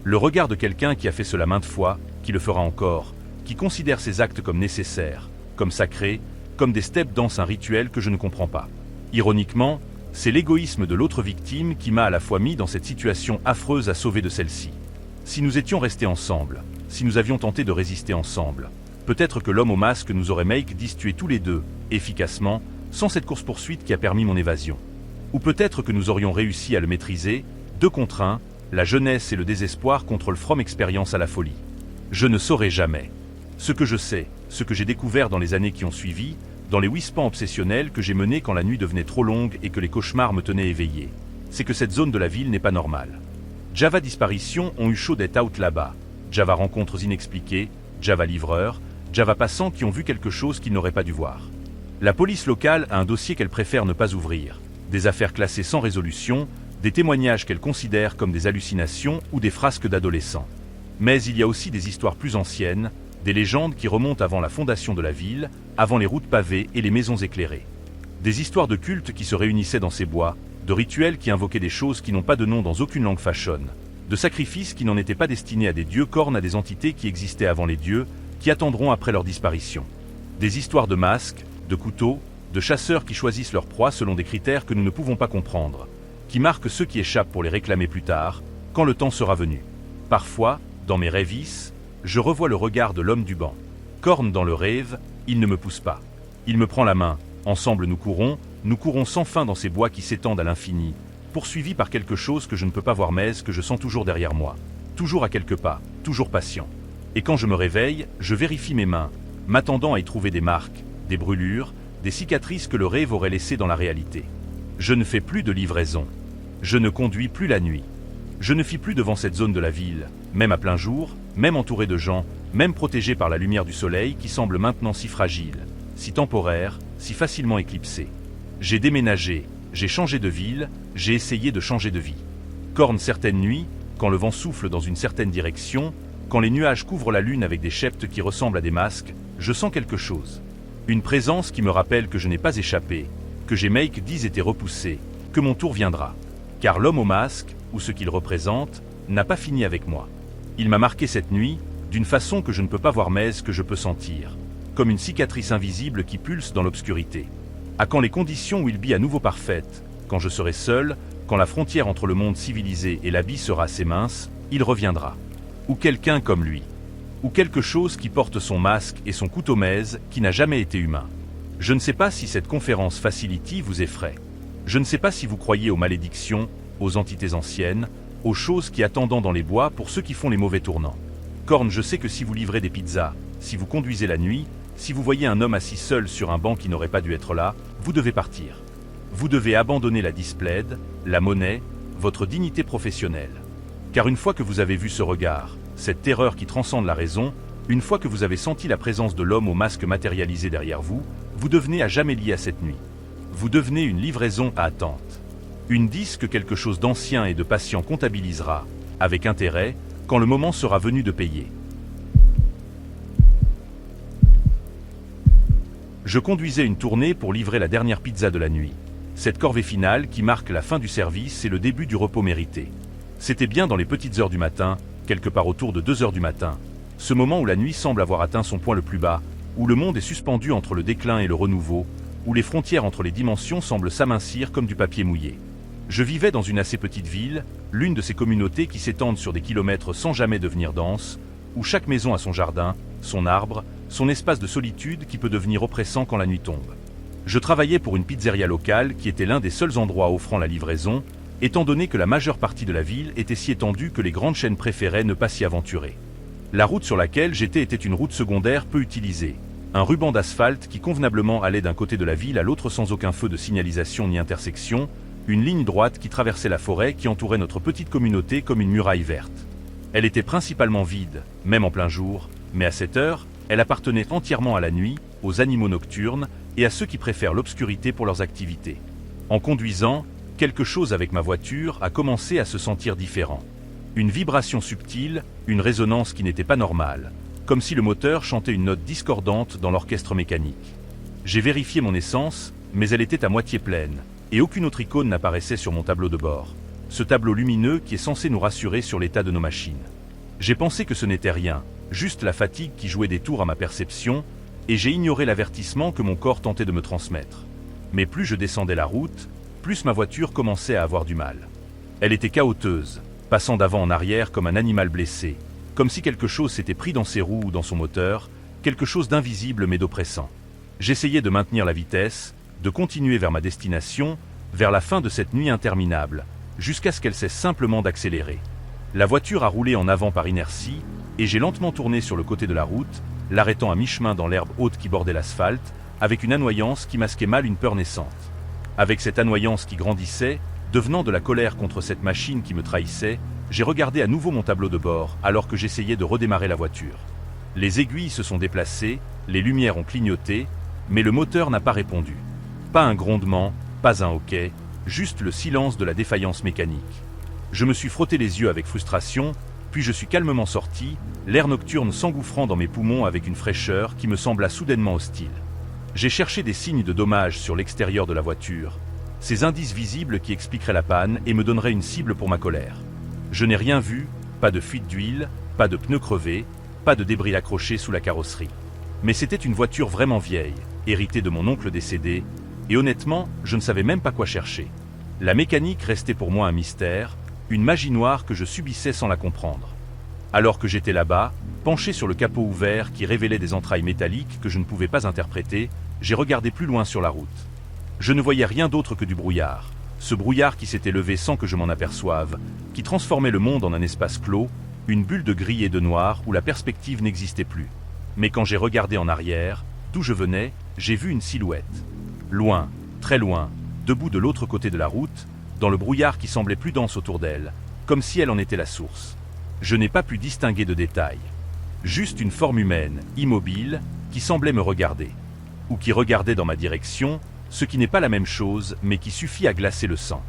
Le regard de quelqu'un qui a fait cela maintes fois, qui le fera encore, qui considère ses actes comme nécessaires, comme sacrés, comme des steps dans un rituel que je ne comprends pas. Ironiquement, c'est l'égoïsme de l'autre victime qui m'a à la fois mis dans cette situation affreuse à sauver de celle-ci. Si nous étions restés ensemble, si nous avions tenté de résister ensemble, peut-être que l'homme au masque nous aurait tués tous les deux, efficacement, sans cette course-poursuite qui a permis mon évasion. Ou peut-être que nous aurions réussi à le maîtriser, 2 contre 1, la jeunesse et le désespoir contre le from expérience à la folie. Je ne saurai jamais. Ce que je sais, ce que j'ai découvert dans les années qui ont suivi, dans les whispans obsessionnels que j'ai menés quand la nuit devenait trop longue et que les cauchemars me tenaient éveillé, c'est que cette zone de la ville n'est pas normale. Java disparitions ont eu chaud d'être out là-bas, Java rencontres inexpliquées, Java livreurs, Java passants qui ont vu quelque chose qu'ils n'auraient pas dû voir. La police locale a un dossier qu'elle préfère ne pas ouvrir, des affaires classées sans résolution, des témoignages qu'elle considère comme des hallucinations ou des frasques d'adolescents. Mais il y a aussi des histoires plus anciennes, des légendes qui remontent avant la fondation de la ville, avant les routes pavées et les maisons éclairées. Des histoires de cultes qui se réunissaient dans ces bois, de rituels qui invoquaient des choses qui n'ont pas de nom dans aucune langue fashion, de sacrifices qui n'en étaient pas destinés à des dieux cornes à des entités qui existaient avant les dieux, qui attendront après leur disparition. Des histoires de masques, de couteaux, de chasseurs qui choisissent leur proie selon des critères que nous ne pouvons pas comprendre, qui marquent ceux qui échappent pour les réclamer plus tard, quand le temps sera venu. Parfois, dans mes rêvisses, je revois le regard de l'homme du banc. Corne dans le rêve, il ne me pousse pas. Il me prend la main, ensemble nous courons sans fin dans ces bois qui s'étendent à l'infini, poursuivis par quelque chose que je ne peux pas voir mais que je sens toujours derrière moi, toujours à quelques pas, toujours patient. Et quand je me réveille, je vérifie mes mains, m'attendant à y trouver des marques, des brûlures, des cicatrices que le rêve aurait laissées dans la réalité. Je ne fais plus de livraison. Je ne conduis plus la nuit. Je ne fuis plus devant cette zone de la ville, même à plein jour, même entouré de gens, même protégé par la lumière du soleil qui semble maintenant si fragile, si temporaire, si facilement éclipsée. J'ai déménagé, j'ai changé de ville, j'ai essayé de changer de vie. Corne certaines nuits, quand le vent souffle dans une certaine direction, quand les nuages couvrent la lune avec des cheptes qui ressemblent à des masques, je sens quelque chose. Une présence qui me rappelle que je n'ai pas échappé, que j'ai make 10 été repoussé, que mon tour viendra. Car l'homme au masque, ou ce qu'il représente, n'a pas fini avec moi. Il m'a marqué cette nuit, d'une façon que je ne peux pas voir mais que je peux sentir, comme une cicatrice invisible qui pulse dans l'obscurité. À quand les conditions où il bille à nouveau parfaites, quand je serai seul, quand la frontière entre le monde civilisé et l'habit sera assez mince, il reviendra. Ou quelqu'un comme lui. Ou quelque chose qui porte son masque et son couteau mèze qui n'a jamais été humain. Je ne sais pas si cette conférence Facility vous effraie. Je ne sais pas si vous croyez aux malédictions, aux entités anciennes, aux choses qui attendent dans les bois pour ceux qui font les mauvais tournants. Corne, je sais que si vous livrez des pizzas, si vous conduisez la nuit, si vous voyez un homme assis seul sur un banc qui n'aurait pas dû être là, vous devez partir. Vous devez abandonner la displaide, la monnaie, votre dignité professionnelle. Car une fois que vous avez vu ce regard, cette terreur qui transcende la raison, une fois que vous avez senti la présence de l'homme au masque matérialisé derrière vous, vous devenez à jamais lié à cette nuit. Vous devenez une livraison à attente. Une disque quelque chose d'ancien et de patient comptabilisera, avec intérêt, quand le moment sera venu de payer. Je conduisais une tournée pour livrer la dernière pizza de la nuit. Cette corvée finale qui marque la fin du service et le début du repos mérité. C'était bien dans les petites heures du matin, quelque part autour de 2 heures du matin, ce moment où la nuit semble avoir atteint son point le plus bas, où le monde est suspendu entre le déclin et le renouveau, où les frontières entre les dimensions semblent s'amincir comme du papier mouillé. Je vivais dans une assez petite ville, l'une de ces communautés qui s'étendent sur des kilomètres sans jamais devenir dense, où chaque maison a son jardin, son arbre, son espace de solitude qui peut devenir oppressant quand la nuit tombe. Je travaillais pour une pizzeria locale qui était l'un des seuls endroits offrant la livraison, étant donné que la majeure partie de la ville était si étendue que les grandes chaînes préféraient ne pas s'y aventurer. La route sur laquelle j'étais était une route secondaire peu utilisée, un ruban d'asphalte qui convenablement allait d'un côté de la ville à l'autre sans aucun feu de signalisation ni intersection, une ligne droite qui traversait la forêt qui entourait notre petite communauté comme une muraille verte. Elle était principalement vide, même en plein jour, mais à cette heure, elle appartenait entièrement à la nuit, aux animaux nocturnes et à ceux qui préfèrent l'obscurité pour leurs activités. En conduisant, quelque chose avec ma voiture a commencé à se sentir différent. Une vibration subtile, une résonance qui n'était pas normale, comme si le moteur chantait une note discordante dans l'orchestre mécanique. J'ai vérifié mon essence, mais elle était à moitié pleine, et aucune autre icône n'apparaissait sur mon tableau de bord. Ce tableau lumineux qui est censé nous rassurer sur l'état de nos machines. J'ai pensé que ce n'était rien, juste la fatigue qui jouait des tours à ma perception, et j'ai ignoré l'avertissement que mon corps tentait de me transmettre. Mais plus je descendais la route, plus ma voiture commençait à avoir du mal. Elle était cahoteuse, passant d'avant en arrière comme un animal blessé, comme si quelque chose s'était pris dans ses roues ou dans son moteur, quelque chose d'invisible mais d'oppressant. J'essayais de maintenir la vitesse, de continuer vers ma destination, vers la fin de cette nuit interminable, jusqu'à ce qu'elle cesse simplement d'accélérer. La voiture a roulé en avant par inertie, et j'ai lentement tourné sur le côté de la route, l'arrêtant à mi-chemin dans l'herbe haute qui bordait l'asphalte, avec une annoyance qui masquait mal une peur naissante. Avec cette annoyance qui grandissait, devenant de la colère contre cette machine qui me trahissait, j'ai regardé à nouveau mon tableau de bord alors que j'essayais de redémarrer la voiture. Les aiguilles se sont déplacées, les lumières ont clignoté, Mais le moteur n'a pas répondu. Pas un grondement, pas un hoquet, juste le silence de la défaillance mécanique. Je me suis frotté les yeux avec frustration, puis je suis calmement sorti, l'air nocturne s'engouffrant dans mes poumons avec une fraîcheur qui me sembla soudainement hostile. J'ai cherché des signes de dommage sur l'extérieur de la voiture, ces indices visibles qui expliqueraient la panne et me donneraient une cible pour ma colère. Je n'ai rien vu, pas de fuite d'huile, pas de pneus crevés, pas de débris accrochés sous la carrosserie. Mais c'était une voiture vraiment vieille, héritée de mon oncle décédé, et honnêtement, je ne savais même pas quoi chercher. La mécanique restait pour moi un mystère, une magie noire que je subissais sans la comprendre. Alors que j'étais là-bas, penché sur le capot ouvert qui révélait des entrailles métalliques que je ne pouvais pas interpréter, j'ai regardé plus loin sur la route. Je ne voyais rien d'autre que du brouillard. Ce brouillard qui s'était levé sans que je m'en aperçoive, qui transformait le monde en un espace clos, une bulle de gris et de noir où la perspective n'existait plus. Mais quand j'ai regardé en arrière, d'où je venais, j'ai vu une silhouette. Loin, très loin, debout de l'autre côté de la route, dans le brouillard qui semblait plus dense autour d'elle, comme si elle en était la source. Je n'ai pas pu distinguer de détails. Juste une forme humaine, immobile, qui semblait me regarder. Ou qui regardait dans ma direction, ce qui n'est pas la même chose, mais qui suffit à glacer le sang.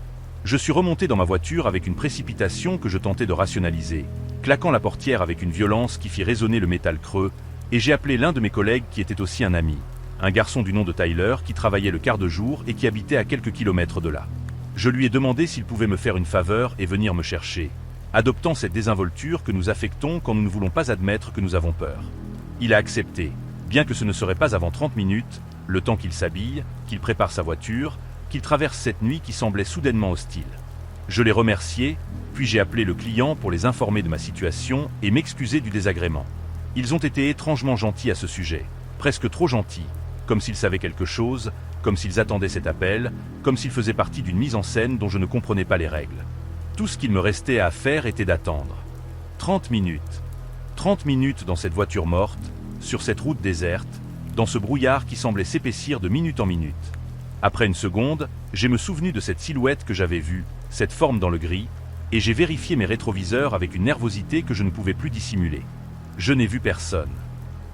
Je suis remonté dans ma voiture avec une précipitation que je tentais de rationaliser, claquant la portière avec une violence qui fit résonner le métal creux, et j'ai appelé l'un de mes collègues qui était aussi un ami, un garçon du nom de Tyler qui travaillait le quart de jour et qui habitait à quelques kilomètres de là. Je lui ai demandé s'il pouvait me faire une faveur et venir me chercher, adoptant cette désinvolture que nous affectons quand nous ne voulons pas admettre que nous avons peur. Il a accepté, bien que ce ne serait pas avant 30 minutes, le temps qu'il s'habille, qu'il prépare sa voiture, qu'il traverse cette nuit qui semblait soudainement hostile. Je l'ai remercié, puis j'ai appelé le client pour les informer de ma situation et m'excuser du désagrément. Ils ont été étrangement gentils à ce sujet, presque trop gentils, comme s'ils savaient quelque chose, comme s'ils attendaient cet appel, comme s'ils faisaient partie d'une mise en scène dont je ne comprenais pas les règles. Tout ce qu'il me restait à faire était d'attendre. 30 minutes. 30 minutes dans cette voiture morte, sur cette route déserte, dans ce brouillard qui semblait s'épaissir de minute en minute. Après une seconde, j'ai me souvenu de cette silhouette que j'avais vue, cette forme dans le gris, et j'ai vérifié mes rétroviseurs avec une nervosité que je ne pouvais plus dissimuler. Je n'ai vu personne.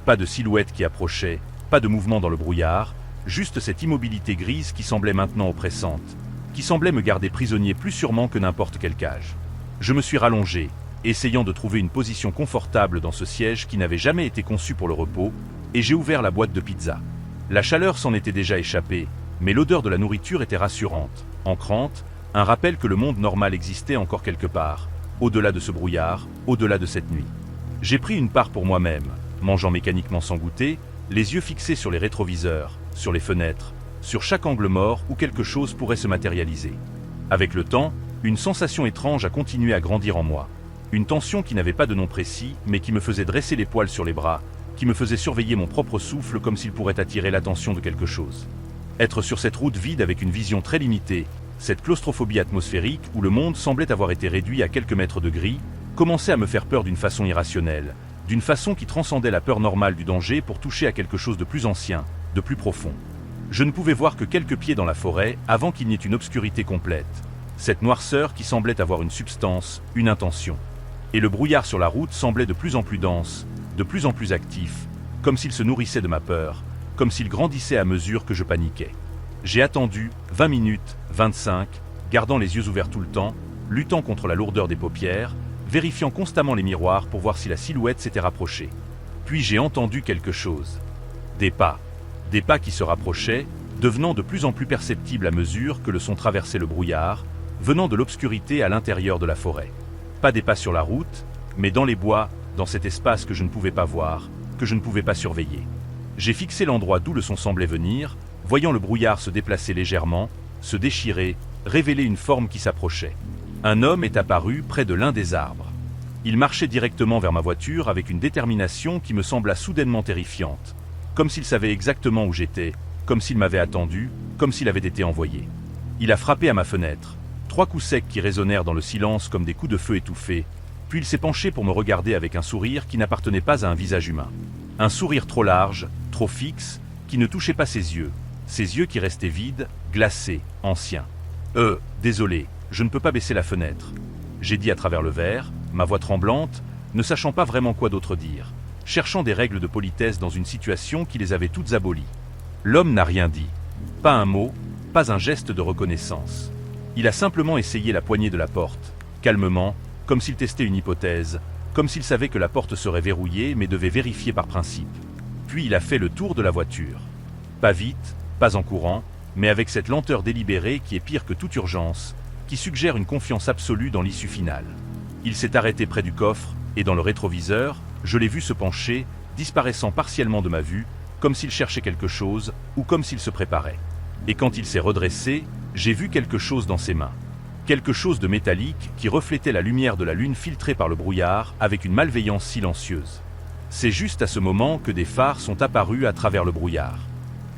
Pas de silhouette qui approchait, pas de mouvement dans le brouillard, juste cette immobilité grise qui semblait maintenant oppressante, qui semblait me garder prisonnier plus sûrement que n'importe quelle cage. Je me suis rallongé, essayant de trouver une position confortable dans ce siège qui n'avait jamais été conçu pour le repos, et j'ai ouvert la boîte de pizza. La chaleur s'en était déjà échappée, mais l'odeur de la nourriture était rassurante, ancrante, un rappel que le monde normal existait encore quelque part, au-delà de ce brouillard, au-delà de cette nuit. J'ai pris une part pour moi-même, mangeant mécaniquement sans goûter, les yeux fixés sur les rétroviseurs, sur les fenêtres, sur chaque angle mort où quelque chose pourrait se matérialiser. Avec le temps, une sensation étrange a continué à grandir en moi. Une tension qui n'avait pas de nom précis, mais qui me faisait dresser les poils sur les bras, qui me faisait surveiller mon propre souffle comme s'il pourrait attirer l'attention de quelque chose. Être sur cette route vide avec une vision très limitée, cette claustrophobie atmosphérique où le monde semblait avoir été réduit à quelques mètres de gris, commençait à me faire peur d'une façon irrationnelle, d'une façon qui transcendait la peur normale du danger pour toucher à quelque chose de plus ancien, de plus profond. Je ne pouvais voir que quelques pieds dans la forêt avant qu'il n'y ait une obscurité complète, cette noirceur qui semblait avoir une substance, une intention. Et le brouillard sur la route semblait de plus en plus dense, de plus en plus actif, comme s'il se nourrissait de ma peur, comme s'il grandissait à mesure que je paniquais. J'ai attendu 20 minutes, 25, gardant les yeux ouverts tout le temps, luttant contre la lourdeur des paupières, vérifiant constamment les miroirs pour voir si la silhouette s'était rapprochée. Puis j'ai entendu quelque chose. Des pas qui se rapprochaient, devenant de plus en plus perceptibles à mesure que le son traversait le brouillard, venant de l'obscurité à l'intérieur de la forêt. Pas des pas sur la route, mais dans les bois, dans cet espace que je ne pouvais pas voir, que je ne pouvais pas surveiller. J'ai fixé l'endroit d'où le son semblait venir, voyant le brouillard se déplacer légèrement, se déchirer, révéler une forme qui s'approchait. Un homme est apparu près de l'un des arbres. Il marchait directement vers ma voiture avec une détermination qui me sembla soudainement terrifiante, comme s'il savait exactement où j'étais, comme s'il m'avait attendu, comme s'il avait été envoyé. Il a frappé à ma fenêtre, 3 coups secs qui résonnèrent dans le silence comme des coups de feu étouffés, puis il s'est penché pour me regarder avec un sourire qui n'appartenait pas à un visage humain. Un sourire trop large, trop fixe, qui ne touchait pas ses yeux qui restaient vides, glacés, anciens. Désolé, je ne peux pas baisser la fenêtre. J'ai dit à travers le verre, ma voix tremblante, ne sachant pas vraiment quoi d'autre dire, cherchant des règles de politesse dans une situation qui les avait toutes abolies. L'homme n'a rien dit. Pas un mot, pas un geste de reconnaissance. Il a simplement essayé la poignée de la porte, calmement, comme s'il testait une hypothèse, comme s'il savait que la porte serait verrouillée mais devait vérifier par principe. Puis il a fait le tour de la voiture. Pas vite, pas en courant, mais avec cette lenteur délibérée qui est pire que toute urgence, qui suggère une confiance absolue dans l'issue finale. Il s'est arrêté près du coffre, et dans le rétroviseur, je l'ai vu se pencher, disparaissant partiellement de ma vue, comme s'il cherchait quelque chose, ou comme s'il se préparait. Et quand il s'est redressé, j'ai vu quelque chose dans ses mains. Quelque chose de métallique qui reflétait la lumière de la lune filtrée par le brouillard avec une malveillance silencieuse. C'est juste à ce moment que des phares sont apparus à travers le brouillard.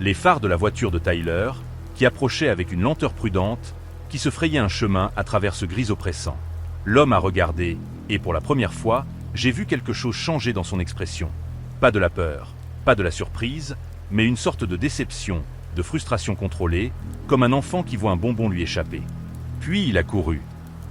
Les phares de la voiture de Tyler, qui approchait avec une lenteur prudente, qui se frayait un chemin à travers ce gris oppressant. L'homme a regardé, et pour la première fois, j'ai vu quelque chose changer dans son expression. Pas de la peur, pas de la surprise, mais une sorte de déception, de frustration contrôlée, comme un enfant qui voit un bonbon lui échapper. Puis il a couru.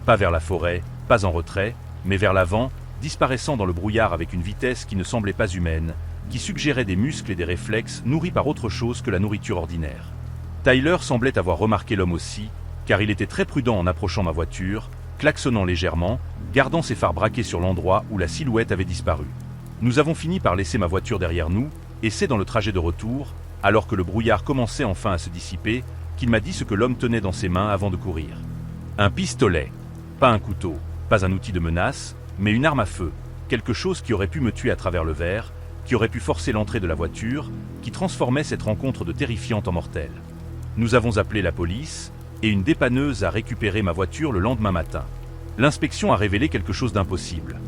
Pas vers la forêt, pas en retrait, mais vers l'avant, disparaissant dans le brouillard avec une vitesse qui ne semblait pas humaine, qui suggérait des muscles et des réflexes nourris par autre chose que la nourriture ordinaire. Tyler semblait avoir remarqué l'homme aussi, car il était très prudent en approchant ma voiture, klaxonnant légèrement, gardant ses phares braqués sur l'endroit où la silhouette avait disparu. Nous avons fini par laisser ma voiture derrière nous, et c'est dans le trajet de retour, alors que le brouillard commençait enfin à se dissiper, qu'il m'a dit ce que l'homme tenait dans ses mains avant de courir. Un pistolet. Pas un couteau, pas un outil de menace, mais une arme à feu, quelque chose qui aurait pu me tuer à travers le verre, qui aurait pu forcer l'entrée de la voiture, qui transformait cette rencontre de terrifiante en mortelle. Nous avons appelé la police, et une dépanneuse a récupéré ma voiture le lendemain matin. L'inspection a révélé quelque chose d'impossible.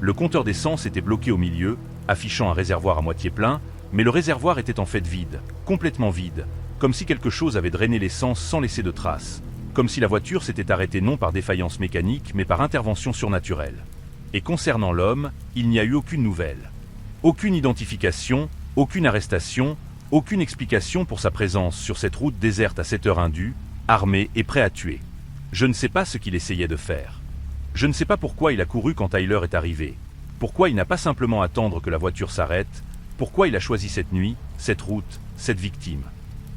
Le compteur d'essence était bloqué au milieu, affichant un réservoir à moitié plein, mais le réservoir était en fait vide, complètement vide, comme si quelque chose avait drainé l'essence sans laisser de traces, comme si la voiture s'était arrêtée non par défaillance mécanique mais par intervention surnaturelle. Et concernant l'homme, il n'y a eu aucune nouvelle. Aucune identification, aucune arrestation, aucune explication pour sa présence sur cette route déserte à 7 heures indues, armé et prêt à tuer. Je ne sais pas ce qu'il essayait de faire. Je ne sais pas pourquoi il a couru quand Tyler est arrivé. Pourquoi il n'a pas simplement attendre que la voiture s'arrête. Pourquoi il a choisi cette nuit, cette route, cette victime.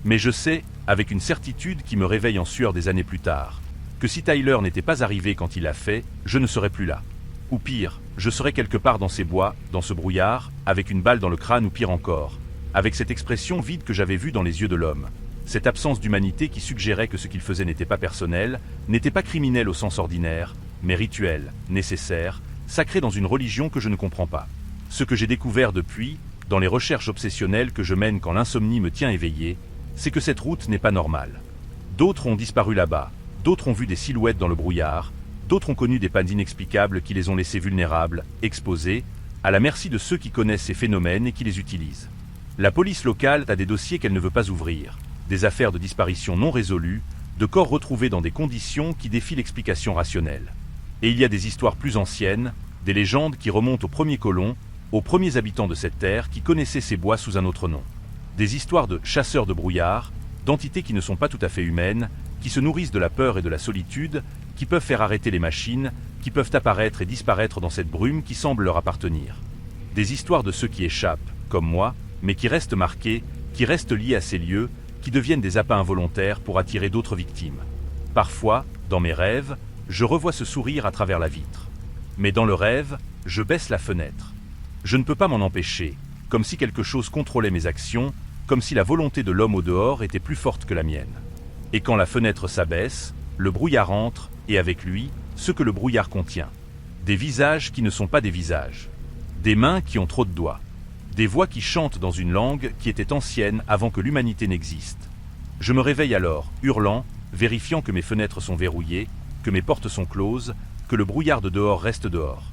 Mais je sais, avec une certitude qui me réveille en sueur des années plus tard, que si Tyler n'était pas arrivé quand il l'a fait, je ne serais plus là. Ou pire, je serais quelque part dans ces bois, dans ce brouillard, avec une balle dans le crâne ou pire encore, avec cette expression vide que j'avais vue dans les yeux de l'homme. Cette absence d'humanité qui suggérait que ce qu'il faisait n'était pas personnel, n'était pas criminel au sens ordinaire, mais rituel, nécessaire, sacré dans une religion que je ne comprends pas. Ce que j'ai découvert depuis, dans les recherches obsessionnelles que je mène quand l'insomnie me tient éveillé, c'est que cette route n'est pas normale. D'autres ont disparu là-bas, d'autres ont vu des silhouettes dans le brouillard, d'autres ont connu des pannes inexplicables qui les ont laissés vulnérables, exposés, à la merci de ceux qui connaissent ces phénomènes et qui les utilisent. La police locale a des dossiers qu'elle ne veut pas ouvrir, des affaires de disparition non résolues, de corps retrouvés dans des conditions qui défient l'explication rationnelle. Et il y a des histoires plus anciennes, des légendes qui remontent aux premiers colons, aux premiers habitants de cette terre qui connaissaient ces bois sous un autre nom. Des histoires de chasseurs de brouillard, d'entités qui ne sont pas tout à fait humaines, qui se nourrissent de la peur et de la solitude, qui peuvent faire arrêter les machines, qui peuvent apparaître et disparaître dans cette brume qui semble leur appartenir. Des histoires de ceux qui échappent, comme moi, mais qui restent marqués, qui restent liés à ces lieux, qui deviennent des appâts involontaires pour attirer d'autres victimes. Parfois, dans mes rêves, je revois ce sourire à travers la vitre. Mais dans le rêve, je baisse la fenêtre. Je ne peux pas m'en empêcher, comme si quelque chose contrôlait mes actions, comme si la volonté de l'homme au dehors était plus forte que la mienne. Et quand la fenêtre s'abaisse, le brouillard entre, et avec lui, ce que le brouillard contient. Des visages qui ne sont pas des visages. Des mains qui ont trop de doigts. Des voix qui chantent dans une langue qui était ancienne avant que l'humanité n'existe. Je me réveille alors, hurlant, vérifiant que mes fenêtres sont verrouillées, que mes portes sont closes, que le brouillard de dehors reste dehors.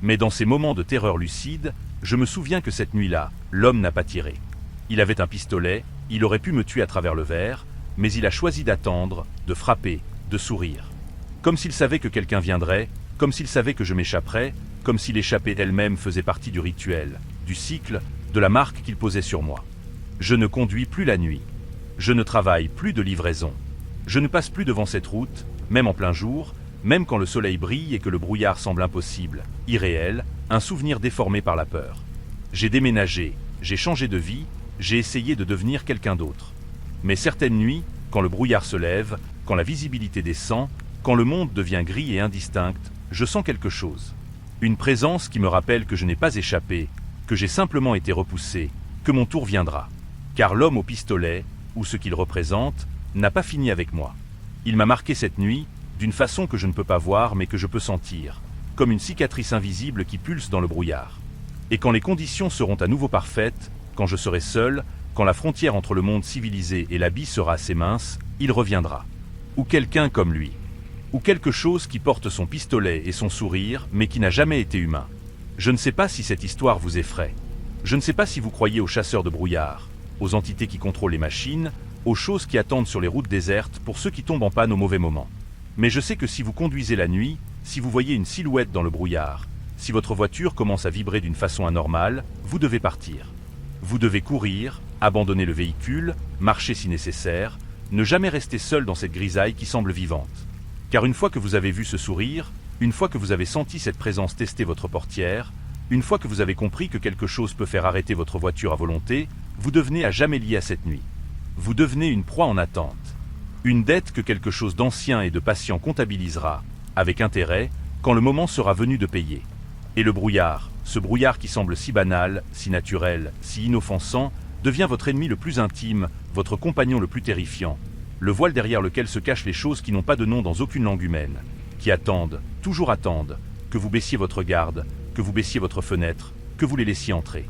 Mais dans ces moments de terreur lucide, je me souviens que cette nuit-là, l'homme n'a pas tiré. Il avait un pistolet, il aurait pu me tuer à travers le verre, mais il a choisi d'attendre, de frapper, de sourire. Comme s'il savait que quelqu'un viendrait, comme s'il savait que je m'échapperais, comme si l'échappée elle-même faisait partie du rituel, du cycle, de la marque qu'il posait sur moi. Je ne conduis plus la nuit. Je ne travaille plus de livraison. Je ne passe plus devant cette route, même en plein jour, même quand le soleil brille et que le brouillard semble impossible, irréel, un souvenir déformé par la peur. J'ai déménagé, j'ai changé de vie, j'ai essayé de devenir quelqu'un d'autre. Mais certaines nuits, quand le brouillard se lève, quand la visibilité descend, quand le monde devient gris et indistinct, je sens quelque chose. Une présence qui me rappelle que je n'ai pas échappé, que j'ai simplement été repoussé, que mon tour viendra. Car l'homme au pistolet, ou ce qu'il représente, n'a pas fini avec moi. Il m'a marqué cette nuit, d'une façon que je ne peux pas voir mais que je peux sentir, comme une cicatrice invisible qui pulse dans le brouillard. Et quand les conditions seront à nouveau parfaites, quand je serai seul, quand la frontière entre le monde civilisé et l'habit sera assez mince, il reviendra. Ou quelqu'un comme lui. Ou quelque chose qui porte son pistolet et son sourire, mais qui n'a jamais été humain. Je ne sais pas si cette histoire vous effraie. Je ne sais pas si vous croyez aux chasseurs de brouillard, aux entités qui contrôlent les machines, aux choses qui attendent sur les routes désertes pour ceux qui tombent en panne au mauvais moment. Mais je sais que si vous conduisez la nuit, si vous voyez une silhouette dans le brouillard, si votre voiture commence à vibrer d'une façon anormale, vous devez partir. Vous devez courir, abandonner le véhicule, marcher si nécessaire, ne jamais rester seul dans cette grisaille qui semble vivante. Car une fois que vous avez vu ce sourire, une fois que vous avez senti cette présence tester votre portière, une fois que vous avez compris que quelque chose peut faire arrêter votre voiture à volonté, vous devenez à jamais lié à cette nuit. Vous devenez une proie en attente. Une dette que quelque chose d'ancien et de patient comptabilisera, avec intérêt, quand le moment sera venu de payer. Et le brouillard, ce brouillard qui semble si banal, si naturel, si inoffensant, devient votre ennemi le plus intime, votre compagnon le plus terrifiant, le voile derrière lequel se cachent les choses qui n'ont pas de nom dans aucune langue humaine, qui attendent, toujours attendent, que vous baissiez votre garde, que vous baissiez votre fenêtre, que vous les laissiez entrer.